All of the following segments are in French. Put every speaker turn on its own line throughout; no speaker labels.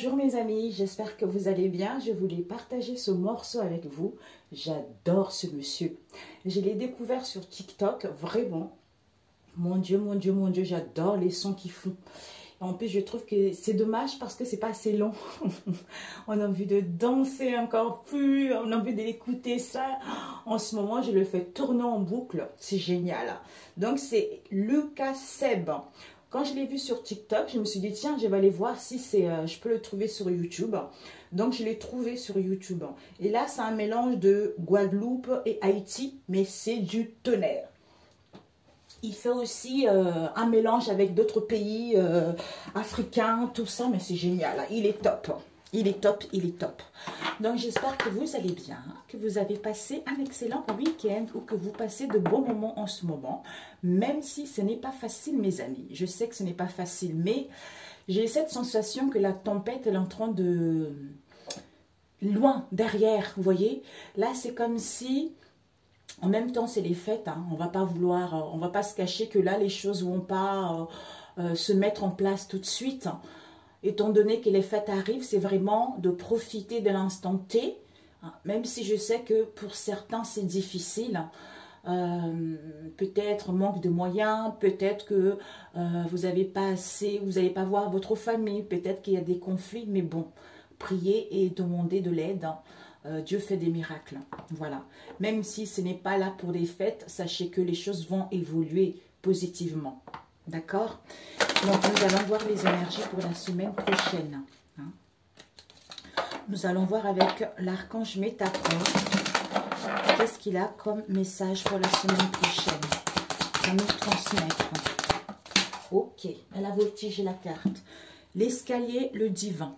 bonjour mes amis, j'espère que vous allez bien. Je voulais partager ce morceau avec vous. J'adore ce monsieur. Je l'ai découvert sur TikTok, vraiment. Mon Dieu, mon Dieu, mon Dieu, j'adore les sons qu'ils font. En plus, je trouve que c'est dommage parce que c'est pas assez long. On a envie de danser encore plus, on a envie d'écouter ça. En ce moment, je le fais tourner en boucle. C'est génial. Donc, c'est Lucas Seb. Quand je l'ai vu sur TikTok, je me suis dit, tiens, je vais aller voir si je peux le trouver sur YouTube. Donc, je l'ai trouvé sur YouTube. Et là, c'est un mélange de Guadeloupe et Haïti, mais c'est du tonnerre. Il fait aussi un mélange avec d'autres pays africains, tout ça, mais c'est génial. Il est top. Il est top, il est top. Donc, j'espère que vous allez bien, que vous avez passé un excellent week-end ou que vous passez de bons moments en ce moment, même si ce n'est pas facile, mes amis. Je sais que ce n'est pas facile, mais j'ai cette sensation que la tempête est en train de... loin, derrière, vous voyez. Là, c'est comme si... En même temps, c'est les fêtes, hein. On va pas vouloir, on va pas se cacher que là, les choses vont pas se mettre en place tout de suite. Étant donné que les fêtes arrivent, c'est vraiment de profiter de l'instant T, hein. Même si je sais que pour certains, c'est difficile. Peut-être manque de moyens, peut-être que vous n'avez pas assez, vous n'allez pas voir votre famille, peut-être qu'il y a des conflits, mais bon, priez et demandez de l'aide, hein. Dieu fait des miracles, voilà. Même si ce n'est pas là pour des fêtes, sachez que les choses vont évoluer positivement, d'accord? Donc nous allons voir les énergies pour la semaine prochaine, hein. Nous allons voir avec l'archange Métatron, qu'est-ce qu'il a comme message pour la semaine prochaine à nous transmettre. Ok, à la voltige et la carte. L'escalier, le divin.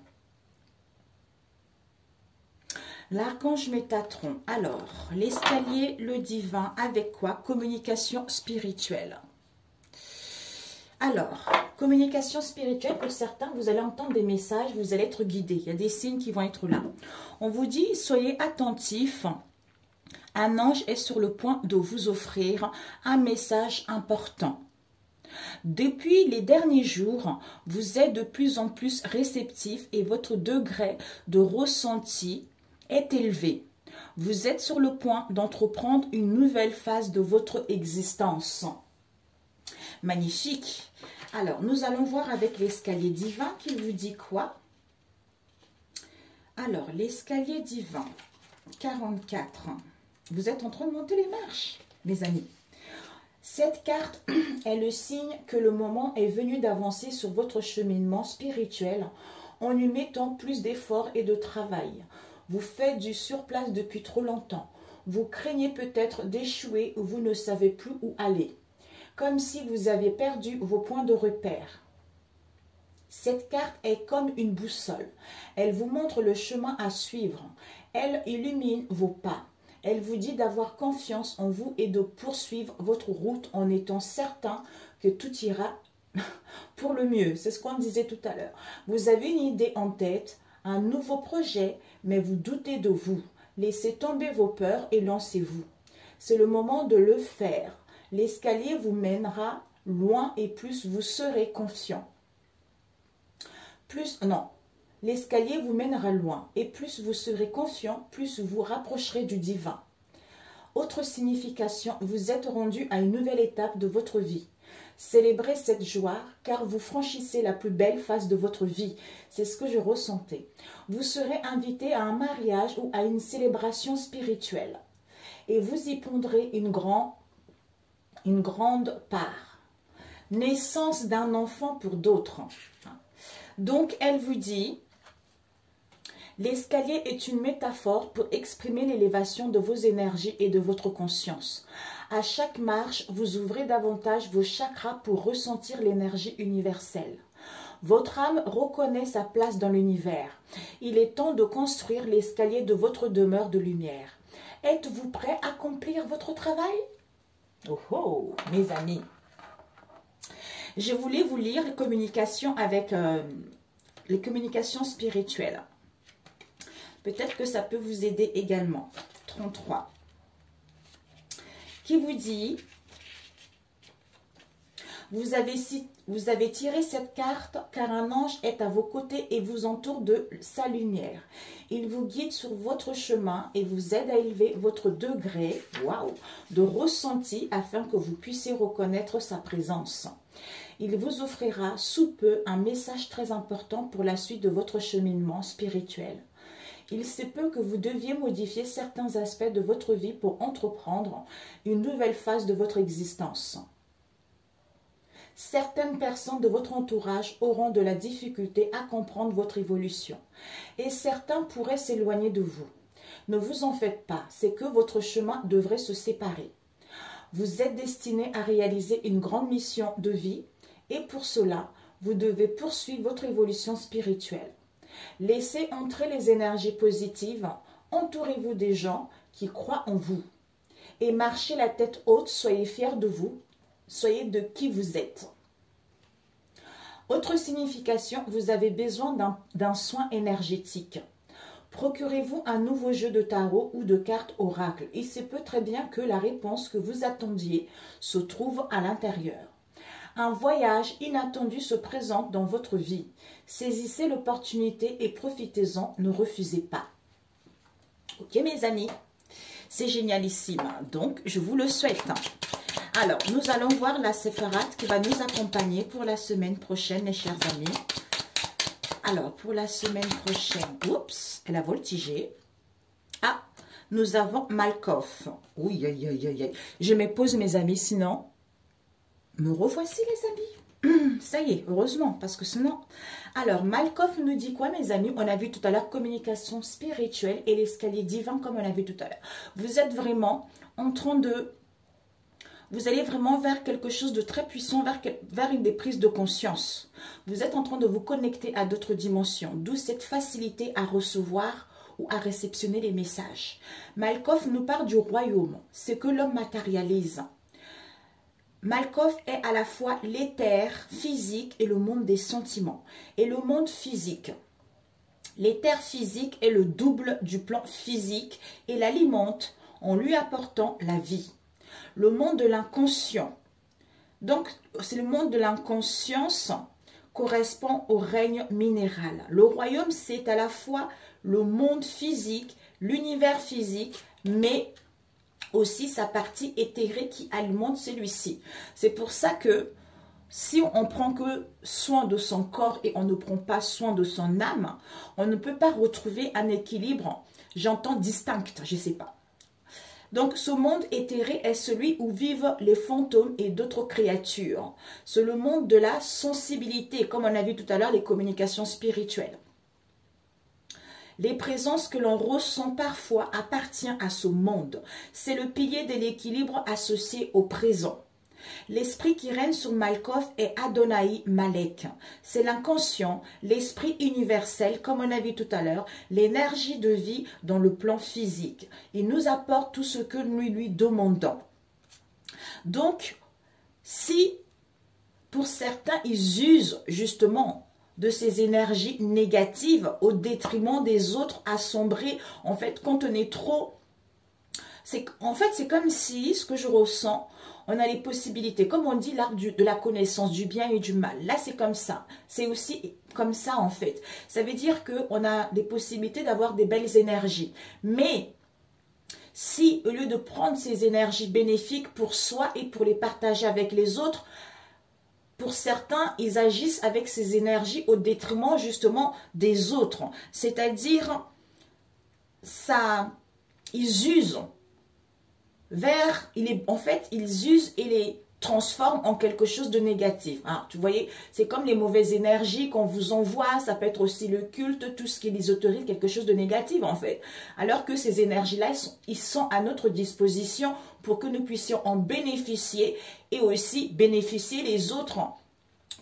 L'archange Métatron. Alors, l'escalier, le divin, avec quoi? Communication spirituelle. Alors, communication spirituelle, pour certains, vous allez entendre des messages, vous allez être guidés. Il y a des signes qui vont être là. On vous dit, soyez attentifs. Un ange est sur le point de vous offrir un message important. Depuis les derniers jours, vous êtes de plus en plus réceptif et votre degré de ressenti est élevé. Vous êtes sur le point d'entreprendre une nouvelle phase de votre existence. Magnifique. Alors, nous allons voir avec l'escalier divin qui vous dit quoi? Alors, l'escalier divin, 44. Vous êtes en train de monter les marches, mes amis. Cette carte est le signe que le moment est venu d'avancer sur votre cheminement spirituel en y mettant plus d'efforts et de travail. Vous faites du surplace depuis trop longtemps. Vous craignez peut-être d'échouer ou vous ne savez plus où aller. Comme si vous avez perdu vos points de repère. Cette carte est comme une boussole. Elle vous montre le chemin à suivre. Elle illumine vos pas. Elle vous dit d'avoir confiance en vous et de poursuivre votre route en étant certain que tout ira pour le mieux. C'est ce qu'on disait tout à l'heure. Vous avez une idée en tête, un nouveau projet, mais vous doutez de vous. Laissez tomber vos peurs et lancez-vous. C'est le moment de le faire. L'escalier vous mènera loin et plus vous serez confiant. L'escalier vous mènera loin et plus vous serez confiant, plus vous rapprocherez du divin. Autre signification, vous êtes rendu à une nouvelle étape de votre vie. Célébrez cette joie car vous franchissez la plus belle phase de votre vie. C'est ce que je ressentais. Vous serez invité à un mariage ou à une célébration spirituelle. Et vous y prendrez une grande part. Naissance d'un enfant pour d'autres. Donc, elle vous dit, l'escalier est une métaphore pour exprimer l'élévation de vos énergies et de votre conscience. À chaque marche, vous ouvrez davantage vos chakras pour ressentir l'énergie universelle. Votre âme reconnaît sa place dans l'univers. Il est temps de construire l'escalier de votre demeure de lumière. Êtes-vous prêt à accomplir votre travail? Oh oh, mes amis. Je voulais vous lire les communications avec les communications spirituelles. Peut-être que ça peut vous aider également. 33. Qui vous dit, Vous avez tiré cette carte car un ange est à vos côtés et vous entoure de sa lumière. Il vous guide sur votre chemin et vous aide à élever votre degré de ressenti afin que vous puissiez reconnaître sa présence. Il vous offrira sous peu un message très important pour la suite de votre cheminement spirituel. Il se peut que vous deviez modifier certains aspects de votre vie pour entreprendre une nouvelle phase de votre existence. Certaines personnes de votre entourage auront de la difficulté à comprendre votre évolution et certains pourraient s'éloigner de vous. Ne vous en faites pas, c'est que votre chemin devrait se séparer. Vous êtes destiné à réaliser une grande mission de vie et pour cela, vous devez poursuivre votre évolution spirituelle. Laissez entrer les énergies positives, entourez-vous des gens qui croient en vous et marchez la tête haute, soyez fiers de vous. Soyez de qui vous êtes. Autre signification, vous avez besoin d'un soin énergétique. Procurez-vous un nouveau jeu de tarot ou de cartes oracle. Il se peut très bien que la réponse que vous attendiez se trouve à l'intérieur. Un voyage inattendu se présente dans votre vie. Saisissez l'opportunité et profitez-en, ne refusez pas. Ok mes amis, c'est génialissime. Donc, je vous le souhaite. Alors, nous allons voir la séfarade qui va nous accompagner pour la semaine prochaine, mes chers amis. Alors, pour la semaine prochaine, oups, elle a voltigé. Ah, nous avons Malkoff. Oui, aïe, aïe, aïe, aïe. Je me pose, mes amis, sinon, me revoici, les amis. Ça y est, heureusement, parce que sinon... Alors, Malkoff nous dit quoi, mes amis? On a vu tout à l'heure communication spirituelle et l'escalier divin, comme on a vu tout à l'heure. Vous êtes vraiment en train de... Vous allez vraiment vers quelque chose de très puissant, vers une des prises de conscience. Vous êtes en train de vous connecter à d'autres dimensions, d'où cette facilité à recevoir ou à réceptionner les messages. Malkoff nous parle du royaume, ce que l'homme matérialise. Malkoff est à la fois l'éther physique et le monde des sentiments. Et le monde physique. L'éther physique est le double du plan physique et l'alimente en lui apportant la vie. Le monde de l'inconscient. Donc, c'est le monde de l'inconscience correspond au règne minéral. Le royaume, c'est à la fois le monde physique, l'univers physique, mais aussi sa partie éthérée qui alimente celui-ci. C'est pour ça que si on prend que soin de son corps et on ne prend pas soin de son âme, on ne peut pas retrouver un équilibre, j'entends distinct, je ne sais pas. Donc, ce monde éthéré est celui où vivent les fantômes et d'autres créatures. C'est le monde de la sensibilité, comme on a vu tout à l'heure, les communications spirituelles. Les présences que l'on ressent parfois appartiennent à ce monde. C'est le pilier de l'équilibre associé au présent. L'esprit qui règne sur Malkoff est Adonai Malek. C'est l'inconscient, l'esprit universel, comme on a vu tout à l'heure, l'énergie de vie dans le plan physique. Il nous apporte tout ce que nous lui demandons. Donc, si pour certains, ils usent justement de ces énergies négatives au détriment des autres, assombris, en fait, quand on est trop... En fait, c'est comme si, ce que je ressens, on a les possibilités, comme on dit, l'art de la connaissance du bien et du mal. Là, c'est comme ça. C'est aussi comme ça, en fait. Ça veut dire qu'on a des possibilités d'avoir des belles énergies. Mais si, au lieu de prendre ces énergies bénéfiques pour soi et pour les partager avec les autres, pour certains, ils agissent avec ces énergies au détriment, justement, des autres. C'est-à-dire, ils usent en fait, ils usent et les transforment en quelque chose de négatif. Hein, tu voyez, c'est comme les mauvaises énergies qu'on vous envoie, ça peut être aussi le culte, tout ce qui est l'ésotérique, quelque chose de négatif en fait. Alors que ces énergies-là, ils sont à notre disposition pour que nous puissions en bénéficier et aussi bénéficier les autres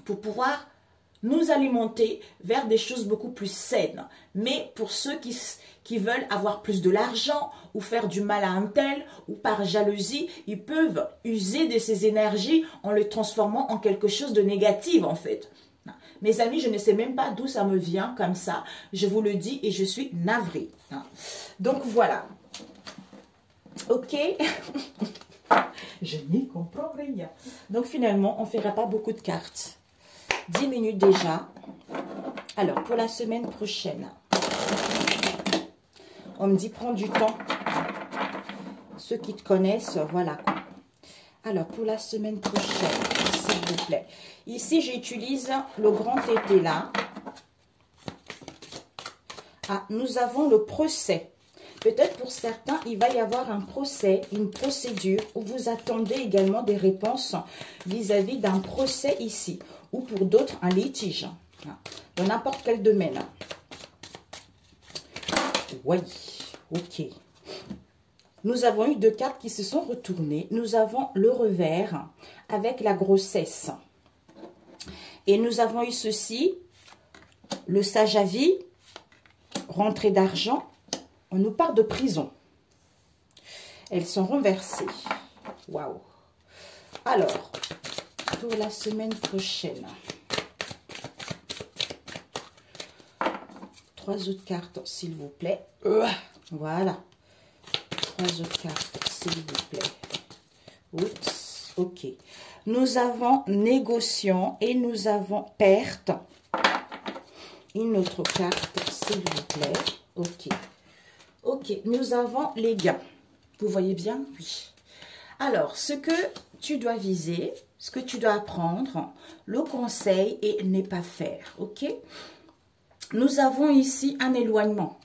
pour pouvoir nous alimenter vers des choses beaucoup plus saines. Mais pour ceux qui veulent avoir plus de l'argent ou faire du mal à un tel ou par jalousie, ils peuvent user de ces énergies en les transformant en quelque chose de négatif en fait. Mes amis, je ne sais même pas d'où ça me vient comme ça. Je vous le dis et je suis navrée. Donc voilà. Ok. Je n'y comprends rien. Donc finalement, on ne fera pas beaucoup de cartes. 10 minutes déjà. Alors, pour la semaine prochaine, on me dit prends du temps. Ceux qui te connaissent, voilà. Alors, pour la semaine prochaine, s'il vous plaît. Ici, j'utilise le grand épée là. Ah, nous avons le procès. Peut-être pour certains, il va y avoir un procès, une procédure où vous attendez également des réponses vis-à-vis d'un procès ici. Ou pour d'autres, un litige. Dans n'importe quel domaine. Oui, ok. Nous avons eu 2 cartes qui se sont retournées. Nous avons le revers avec la grossesse. Et nous avons eu ceci, le sage à vie, rentrée d'argent. On nous parle de prison. Elles sont renversées. Waouh. Alors, pour la semaine prochaine. 3 autres cartes, s'il vous plaît. Voilà. 3 autres cartes, s'il vous plaît. Oups, ok. Nous avons négociant et nous avons perte. Une autre carte, s'il vous plaît. Ok. Ok, nous avons les gains. Vous voyez bien? Oui. Alors, ce que tu dois viser, ce que tu dois apprendre, le conseil et ne pas faire. Ok? Nous avons ici un éloignement.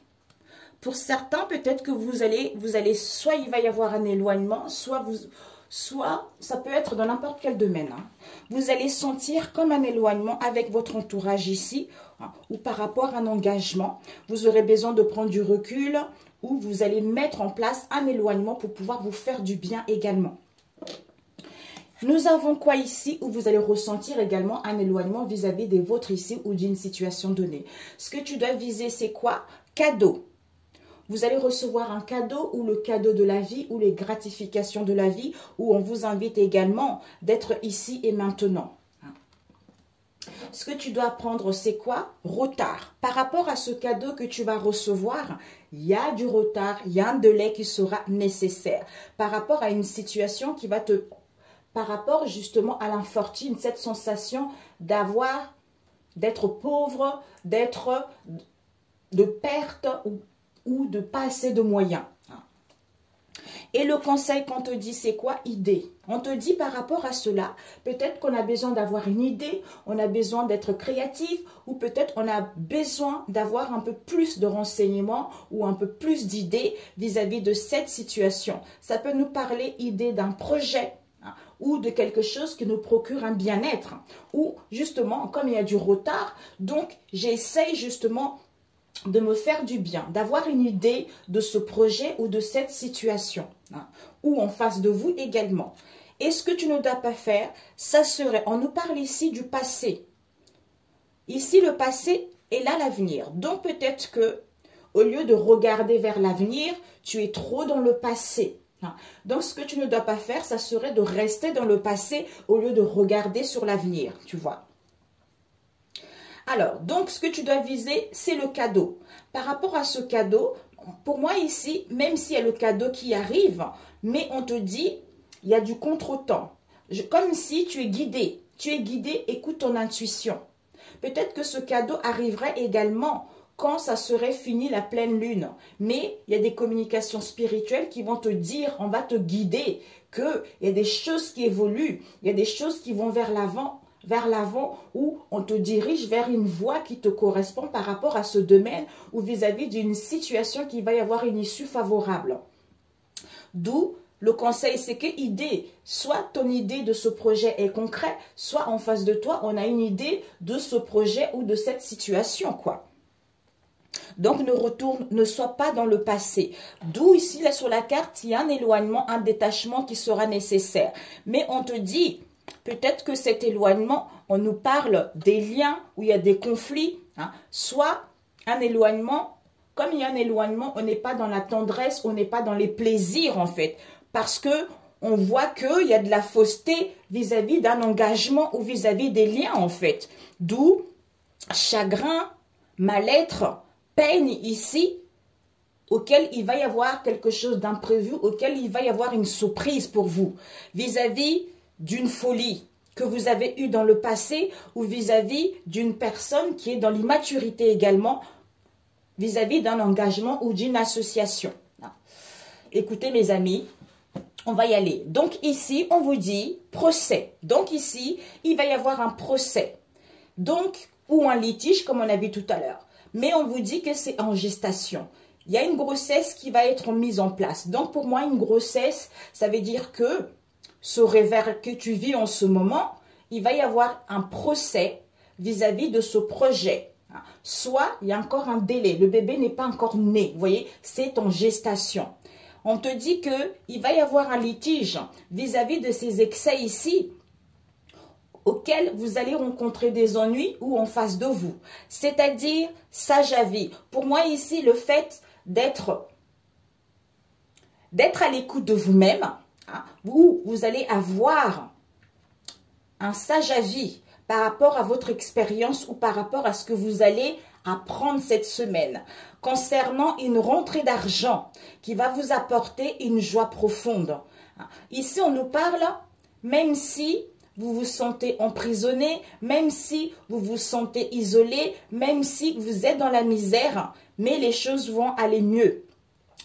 Pour certains, peut-être que vous allez, soit il va y avoir un éloignement, soit ça peut être dans n'importe quel domaine. Hein. Vous allez sentir comme un éloignement avec votre entourage ici, hein, ou par rapport à un engagement. Vous aurez besoin de prendre du recul, ou vous allez mettre en place un éloignement pour pouvoir vous faire du bien également. Nous avons quoi ici où vous allez ressentir également un éloignement vis-à-vis des vôtres ici ou d'une situation donnée. Ce que tu dois viser, c'est quoi? Cadeau. Vous allez recevoir un cadeau ou le cadeau de la vie ou les gratifications de la vie où on vous invite également d'être ici et maintenant. Ce que tu dois prendre, c'est quoi? Retard. Par rapport à ce cadeau que tu vas recevoir, il y a du retard, il y a un délai qui sera nécessaire. Par rapport à une situation qui va te... Par rapport justement à l'infortune, cette sensation d'être pauvre, de perte ou de pas assez de moyens. Et le conseil qu'on te dit, c'est quoi? Idée. On te dit par rapport à cela, peut-être qu'on a besoin d'avoir une idée, on a besoin d'être créatif, ou peut-être on a besoin d'avoir un peu plus de renseignements ou un peu plus d'idées vis-à-vis de cette situation. Ça peut nous parler idée d'un projet, ou de quelque chose qui nous procure un bien-être, ou justement, comme il y a du retard, donc j'essaye justement de me faire du bien, d'avoir une idée de ce projet ou de cette situation, ou en face de vous également. Et ce que tu ne dois pas faire, ça serait, on nous parle ici du passé. Ici, le passé est là l'avenir. Donc peut-être que, au lieu de regarder vers l'avenir, tu es trop dans le passé. Donc, ce que tu ne dois pas faire, ça serait de rester dans le passé au lieu de regarder sur l'avenir, tu vois. Alors, donc, ce que tu dois viser, c'est le cadeau. Par rapport à ce cadeau, pour moi ici, même s'il y a le cadeau qui arrive, mais on te dit, il y a du contretemps. Comme si tu es guidé. Tu es guidé, écoute ton intuition. Peut-être que ce cadeau arriverait également quand ça serait fini la pleine lune. Mais il y a des communications spirituelles qui vont te dire, on va te guider, qu'il y a des choses qui évoluent, il y a des choses qui vont vers l'avant, où on te dirige vers une voie qui te correspond par rapport à ce domaine ou vis-à-vis d'une situation qui va y avoir une issue favorable. D'où le conseil, c'est que soit ton idée de ce projet est concret, soit en face de toi, on a une idée de ce projet ou de cette situation, quoi. Donc, ne sois pas dans le passé. D'où ici, là, sur la carte, il y a un éloignement, un détachement qui sera nécessaire. Mais on te dit, peut-être que cet éloignement, on nous parle des liens où il y a des conflits, soit un éloignement, comme il y a un éloignement, on n'est pas dans la tendresse, on n'est pas dans les plaisirs, en fait. Parce que on voit qu'il y a de la fausseté vis-à-vis d'un engagement ou vis-à-vis des liens, en fait. D'où chagrin, mal-être, peine ici, auquel il va y avoir quelque chose d'imprévu, auquel il va y avoir une surprise pour vous, vis-à-vis d'une folie que vous avez eue dans le passé ou vis-à-vis d'une personne qui est dans l'immaturité également, vis-à-vis d'un engagement ou d'une association. Écoutez mes amis, on va y aller. Donc ici, on vous dit procès. Donc ici, il va y avoir un procès. Donc, ou un litige comme on a vu tout à l'heure. Mais on vous dit que c'est en gestation. Il y a une grossesse qui va être mise en place. Donc pour moi, une grossesse, ça veut dire que ce rêve que tu vis en ce moment, il va y avoir un procès vis-à-vis de ce projet. Soit il y a encore un délai, le bébé n'est pas encore né, vous voyez, c'est en gestation. On te dit qu'il va y avoir un litige vis-à-vis de ces excès ici, auxquels vous allez rencontrer des ennuis ou en face de vous. C'est-à-dire sage avis. Pour moi ici, le fait d'être à l'écoute de vous-même, où vous allez avoir un sage avis par rapport à votre expérience ou par rapport à ce que vous allez apprendre cette semaine concernant une rentrée d'argent qui va vous apporter une joie profonde. Ici, on nous parle, même si vous vous sentez emprisonné, même si vous vous sentez isolé, même si vous êtes dans la misère, mais les choses vont aller mieux.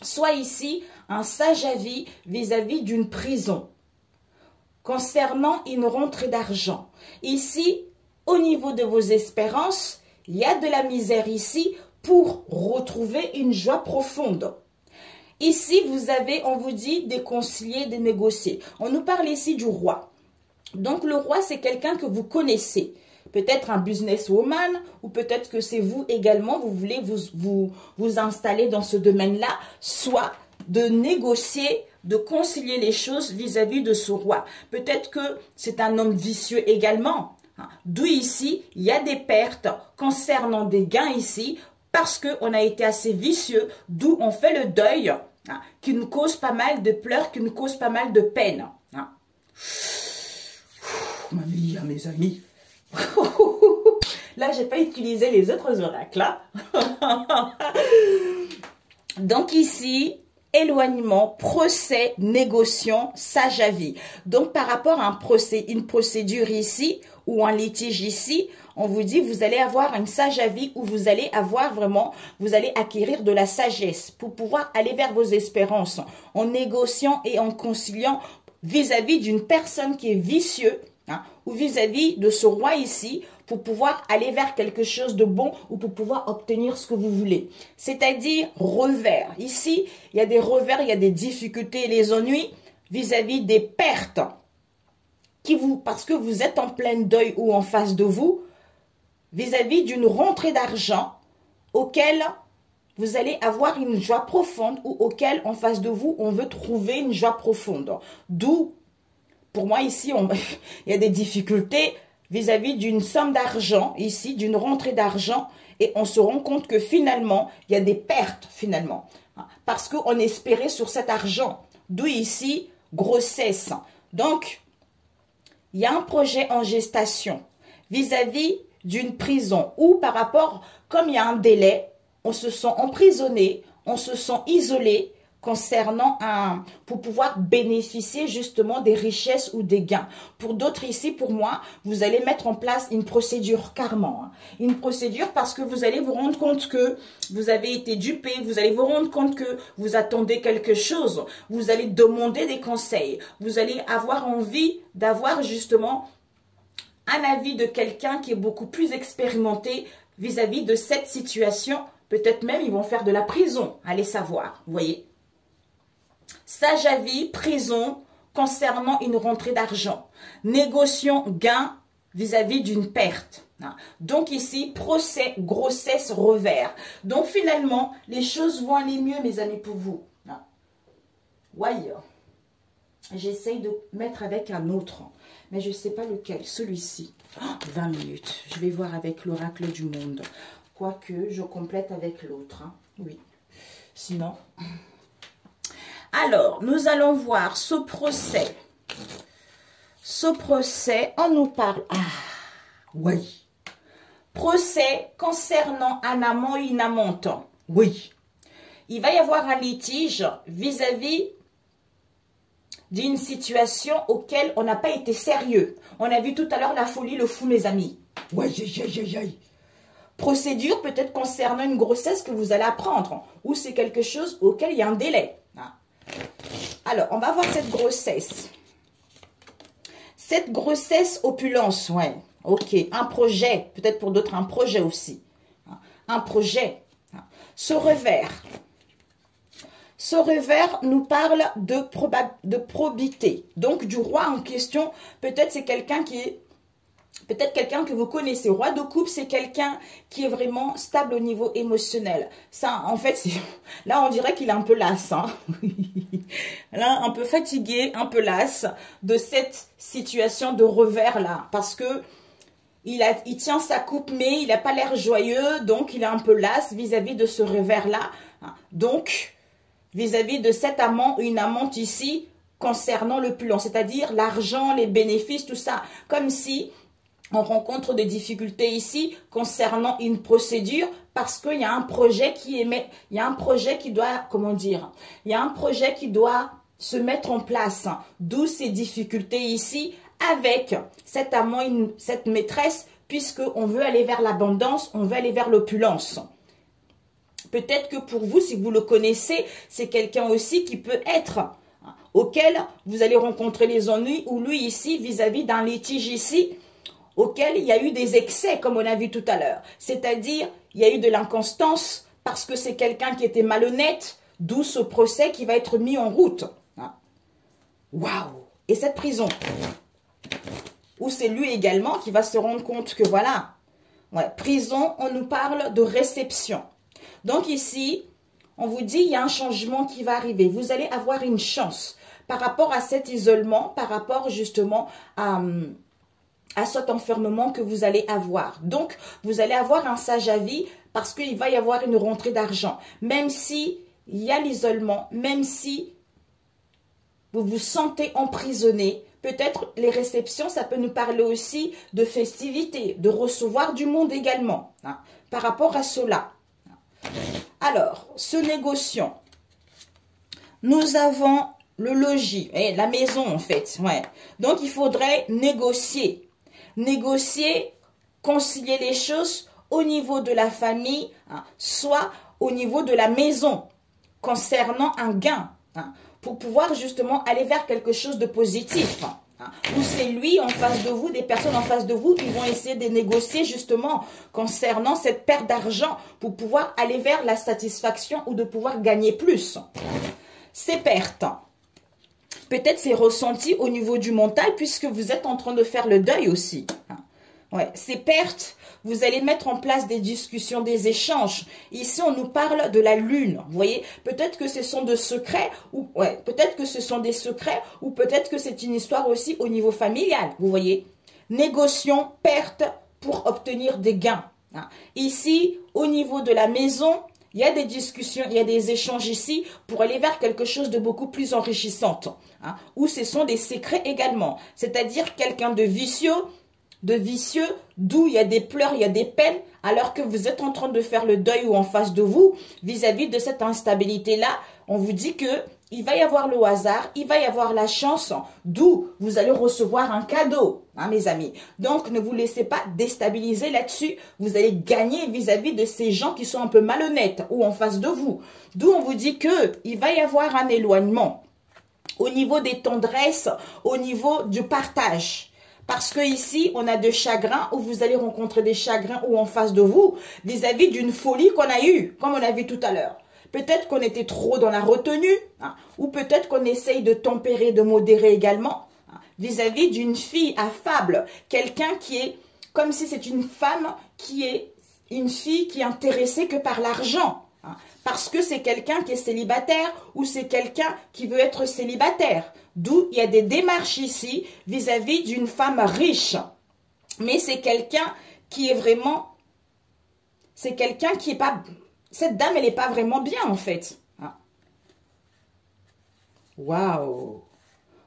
Soit ici, un sage avis vis-à-vis d'une prison concernant une rentrée d'argent. Ici, au niveau de vos espérances, il y a de la misère ici pour retrouver une joie profonde. Ici, vous avez, on vous dit, de concilier, de négocier. On nous parle ici du roi. Donc, le roi, c'est quelqu'un que vous connaissez. Peut-être un businesswoman ou peut-être que c'est vous également, vous voulez vous installer dans ce domaine-là, soit de négocier, de concilier les choses vis-à-vis de ce roi. Peut-être que c'est un homme vicieux également. D'où ici, il y a des pertes concernant des gains ici, parce qu'on a été assez vicieux, d'où on fait le deuil, qui nous cause pas mal de pleurs, qui nous cause pas mal de peine. Mamie, mes amis. Là, j'ai pas utilisé les autres oracles. Donc ici, éloignement, procès, négociation, sage avis. Donc par rapport à un procès, une procédure ici ou un litige ici, on vous dit vous allez avoir un sage avis où vous allez avoir vraiment, vous allez acquérir de la sagesse pour pouvoir aller vers vos espérances en négociant et en conciliant vis-à-vis d'une personne qui est vicieuse ou vis-à-vis de ce roi ici pour pouvoir aller vers quelque chose de bon ou pour pouvoir obtenir ce que vous voulez. C'est-à-dire revers. Ici, il y a des revers, il y a des difficultés et les ennuis vis-à-vis des pertes parce que vous êtes en plein deuil ou en face de vous, vis-à-vis d'une rentrée d'argent auquel vous allez avoir une joie profonde ou auquel en face de vous, on veut trouver une joie profonde. D'où, pour moi ici, il y a des difficultés vis-à-vis d'une somme d'argent, ici, d'une rentrée d'argent, et on se rend compte que finalement, il y a des pertes finalement, parce qu'on espérait sur cet argent. D'où ici, grossesse. Donc, il y a un projet en gestation vis-à-vis d'une prison ou par rapport, comme il y a un délai, on se sent emprisonné, on se sent isolé concernant pour pouvoir bénéficier justement des richesses ou des gains. Pour d'autres ici, pour moi, vous allez mettre en place une procédure karma. Une procédure parce que vous allez vous rendre compte que vous avez été dupé, vous allez vous rendre compte que vous attendez quelque chose, vous allez demander des conseils, vous allez avoir envie d'avoir justement un avis de quelqu'un qui est beaucoup plus expérimenté vis-à-vis de cette situation. Peut-être même ils vont faire de la prison, allez savoir, vous voyez. Sage avis, prison, concernant une rentrée d'argent. Négociant gain vis-à-vis d'une perte. Donc ici, procès, grossesse, revers. Donc finalement, les choses vont aller mieux, mes amis, pour vous. Ouais. J'essaye de mettre avec un autre, mais je ne sais pas lequel. Celui-ci. 20 minutes. Je vais voir avec l'oracle du monde. Quoique, je complète avec l'autre. Oui. Sinon... Alors, nous allons voir ce procès. Ce procès, on nous parle... Ah, oui. Procès concernant un amant et une amante. Oui. il va y avoir un litige vis-à-vis d'une situation auquel on n'a pas été sérieux. On a vu tout à l'heure la folie, le fou, mes amis. Ouais, procédure peut-être concernant une grossesse que vous allez apprendre, ou c'est quelque chose auquel il y a un délai. Alors, on va voir cette grossesse. Cette grossesse opulence, ouais, ok, un projet, peut-être pour d'autres un projet aussi. Un projet. Ce revers. Ce revers nous parle de probité. Donc, du roi en question, peut-être c'est quelqu'un qui est... Peut-être quelqu'un que vous connaissez. Roi de coupe, c'est quelqu'un qui est vraiment stable au niveau émotionnel. Ça, en fait, là, on dirait qu'il est un peu las. Hein. Là, un peu fatigué, un peu las de cette situation de revers-là. Parce que il tient sa coupe, mais il n'a pas l'air joyeux. Donc, il est un peu las vis-à-vis de ce revers-là. Donc, vis-à-vis de cet amant ou une amante ici concernant l'opulence, c'est-à-dire l'argent, les bénéfices, tout ça. Comme si on rencontre des difficultés ici concernant une procédure parce qu'il y a un projet qui émet, il y a un projet qui doit, comment dire, il y a un projet qui doit se mettre en place. D'où ces difficultés ici avec cet amant, cette maîtresse, puisqu'on veut aller vers l'abondance, on veut aller vers l'opulence. Peut-être que pour vous, si vous le connaissez, c'est quelqu'un aussi qui peut être auquel vous allez rencontrer les ennuis, ou lui ici, vis-à-vis d'un litige ici, auquel il y a eu des excès, comme on a vu tout à l'heure. C'est-à-dire, il y a eu de l'inconstance, parce que c'est quelqu'un qui était malhonnête, d'où ce procès qui va être mis en route. Waouh! Et cette prison, où c'est lui également qui va se rendre compte que voilà, ouais, prison, on nous parle de réception. Donc ici, on vous dit, il y a un changement qui va arriver. Vous allez avoir une chance par rapport à cet isolement, par rapport justement à cet enfermement que vous allez avoir. Donc, vous allez avoir un sage avis parce qu'il va y avoir une rentrée d'argent. Même si il y a l'isolement, même si vous vous sentez emprisonné, peut-être les réceptions, ça peut nous parler aussi de festivités, de recevoir du monde également, par rapport à cela. Alors, ce négociant, nous avons le logis, la maison en fait. Ouais. Donc, il faudrait négocier. Négocier, concilier les choses au niveau de la famille, soit au niveau de la maison, concernant un gain, pour pouvoir justement aller vers quelque chose de positif. Ou c'est lui en face de vous, des personnes en face de vous qui vont essayer de négocier justement concernant cette perte d'argent pour pouvoir aller vers la satisfaction ou de pouvoir gagner plus. Ces pertes, peut-être c'est ressenti au niveau du mental puisque vous êtes en train de faire le deuil aussi. Ouais, ces pertes, vous allez mettre en place des discussions, des échanges. Ici, on nous parle de la lune. Vous voyez, peut-être que ce sont des secrets, ou ouais, peut-être que ce sont des secrets, ou peut-être que c'est une histoire aussi au niveau familial. Vous voyez, négociation, perte pour obtenir des gains. Ici, au niveau de la maison, il y a des discussions, il y a des échanges ici pour aller vers quelque chose de beaucoup plus enrichissant. Ou ce sont des secrets également. C'est-à-dire quelqu'un de vicieux, d'où il y a des pleurs, il y a des peines, alors que vous êtes en train de faire le deuil ou en face de vous, vis-à-vis de cette instabilité-là, on vous dit que il va y avoir le hasard, il va y avoir la chance, d'où vous allez recevoir un cadeau, mes amis. Donc, ne vous laissez pas déstabiliser là-dessus, vous allez gagner vis-à-vis de ces gens qui sont un peu malhonnêtes ou en face de vous. D'où on vous dit que il va y avoir un éloignement au niveau des tendresses, au niveau du partage. Parce que ici, on a de chagrins où vous allez rencontrer des chagrins ou en face de vous vis-à-vis d'une folie qu'on a eue, comme on a vu tout à l'heure. Peut-être qu'on était trop dans la retenue, ou peut-être qu'on essaye de tempérer, de modérer également, vis-à-vis d'une fille affable, quelqu'un qui est, comme si c'est une femme qui est une fille qui est intéressée que par l'argent. Parce que c'est quelqu'un qui est célibataire ou c'est quelqu'un qui veut être célibataire. D'où il y a des démarches ici vis-à-vis d'une femme riche. Mais c'est quelqu'un qui est vraiment... C'est quelqu'un qui est pas... Cette dame, elle n'est pas vraiment bien en fait. Waouh!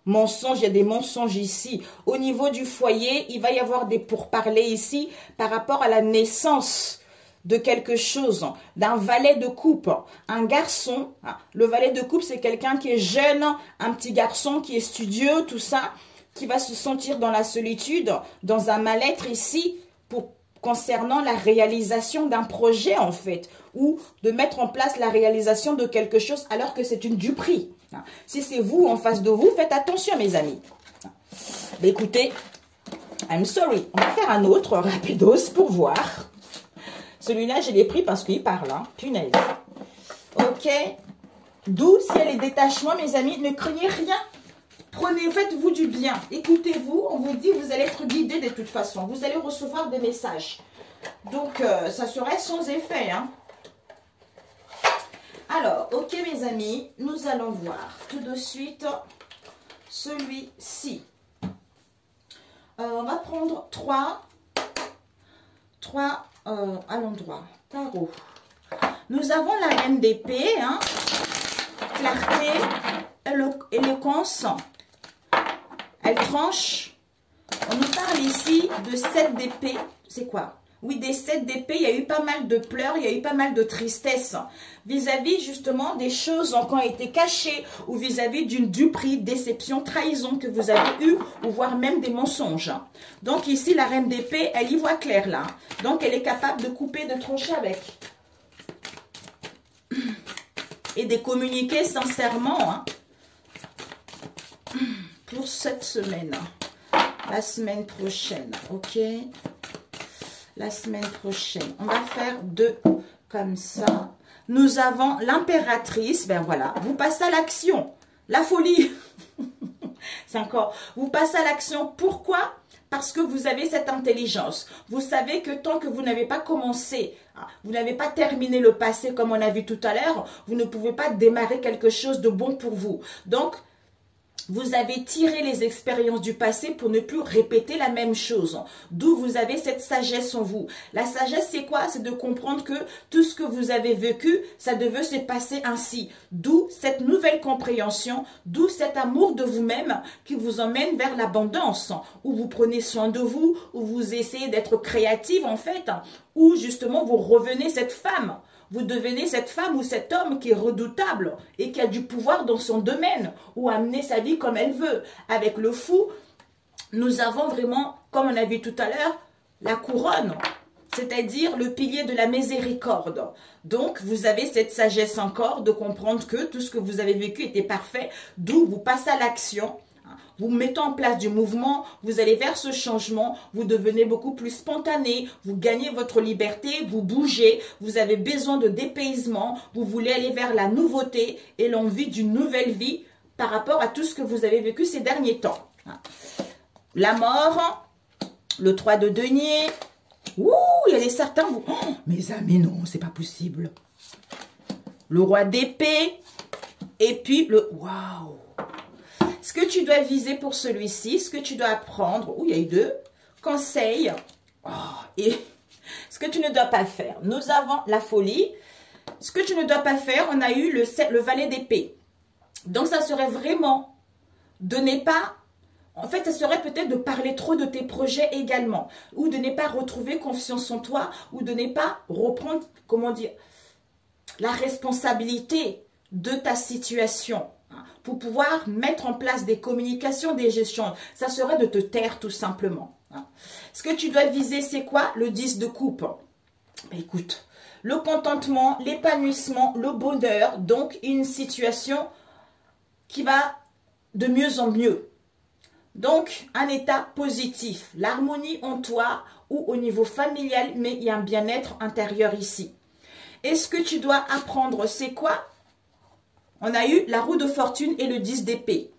Mensonges, il y a des mensonges ici. Au niveau du foyer, il va y avoir des pourparlers ici par rapport à la naissance de quelque chose, d'un valet de coupe, un garçon. Le valet de coupe, c'est quelqu'un qui est jeune, un petit garçon qui est studieux, tout ça, qui va se sentir dans la solitude, dans un mal-être ici, concernant la réalisation d'un projet, en fait, ou de mettre en place la réalisation de quelque chose alors que c'est une duperie. Si c'est vous en face de vous, faites attention, mes amis. Mais écoutez, I'm sorry, on va faire un autre rapidos pour voir. Celui-là, je l'ai pris parce qu'il parle, hein. Punaise. Ok. D'où, s'il y a les détachements, mes amis, ne craignez rien. Prenez, faites-vous du bien. Écoutez-vous, on vous dit, vous allez être guidé de toute façon. Vous allez recevoir des messages. Donc, ça serait sans effet, hein. Alors, ok, mes amis, nous allons voir tout de suite celui-ci. On va prendre trois à l'endroit. Tarot. Nous avons la reine d'épée, hein, clarté, éloquence. Elle tranche. On nous parle ici de 7 d'épée. C'est quoi? Oui, des 7 d'épée, il y a eu pas mal de pleurs, il y a eu pas mal de tristesse vis-à-vis justement des choses qui ont été cachées ou vis-à-vis d'une duperie, déception, trahison que vous avez eue ou voire même des mensonges. Donc ici, la reine d'épée, elle y voit clair là. Donc elle est capable de couper, de trancher avec. Et de communiquer sincèrement, hein, pour cette semaine. La semaine prochaine, ok? La semaine prochaine. On va faire 2 comme ça. Nous avons l'impératrice. Ben voilà, vous passez à l'action. La folie. C'est encore. Vous passez à l'action. Pourquoi? Parce que vous avez cette intelligence. Vous savez que tant que vous n'avez pas commencé, vous n'avez pas terminé le passé comme on a vu tout à l'heure, vous ne pouvez pas démarrer quelque chose de bon pour vous. Donc, vous avez tiré les expériences du passé pour ne plus répéter la même chose. D'où vous avez cette sagesse en vous. La sagesse, c'est quoi? C'est de comprendre que tout ce que vous avez vécu, ça devait se passer ainsi. D'où cette nouvelle compréhension, d'où cet amour de vous-même qui vous emmène vers l'abondance, où vous prenez soin de vous, où vous essayez d'être créative en fait, où justement vous revenez cette femme. Vous devenez cette femme ou cet homme qui est redoutable et qui a du pouvoir dans son domaine ou amener sa vie comme elle veut. Avec le fou, nous avons vraiment, comme on a vu tout à l'heure, la couronne, c'est-à-dire le pilier de la miséricorde. Donc, vous avez cette sagesse encore de comprendre que tout ce que vous avez vécu était parfait, d'où vous passez à l'action. Vous mettez en place du mouvement, vous allez vers ce changement, vous devenez beaucoup plus spontané, vous gagnez votre liberté, vous bougez, vous avez besoin de dépaysement, vous voulez aller vers la nouveauté et l'envie d'une nouvelle vie par rapport à tout ce que vous avez vécu ces derniers temps. La mort, le 3 de denier, ouh, il y a des certains, vous... Oh, mes amis, non, c'est pas possible. Le roi d'épée, et puis le... Waouh! Ce que tu dois viser pour celui-ci, ce que tu dois apprendre, il y a eu 2 conseils, et ce que tu ne dois pas faire. Nous avons la folie. Ce que tu ne dois pas faire, on a eu le valet d'épée. Donc, ça serait vraiment de ne pas... En fait, ça serait peut-être de parler trop de tes projets également, ou de ne pas retrouver confiance en toi, ou de ne pas reprendre, comment dire, la responsabilité de ta situation. Pour pouvoir mettre en place des communications, des gestions. Ça serait de te taire tout simplement. Ce que tu dois viser, c'est quoi? Le 10 de coupe. Mais écoute, le contentement, l'épanouissement, le bonheur, donc une situation qui va de mieux en mieux. Donc, un état positif, l'harmonie en toi ou au niveau familial, mais il y a un bien-être intérieur ici. Et ce que tu dois apprendre, c'est quoi? On a eu la roue de fortune et le 10 d'épée.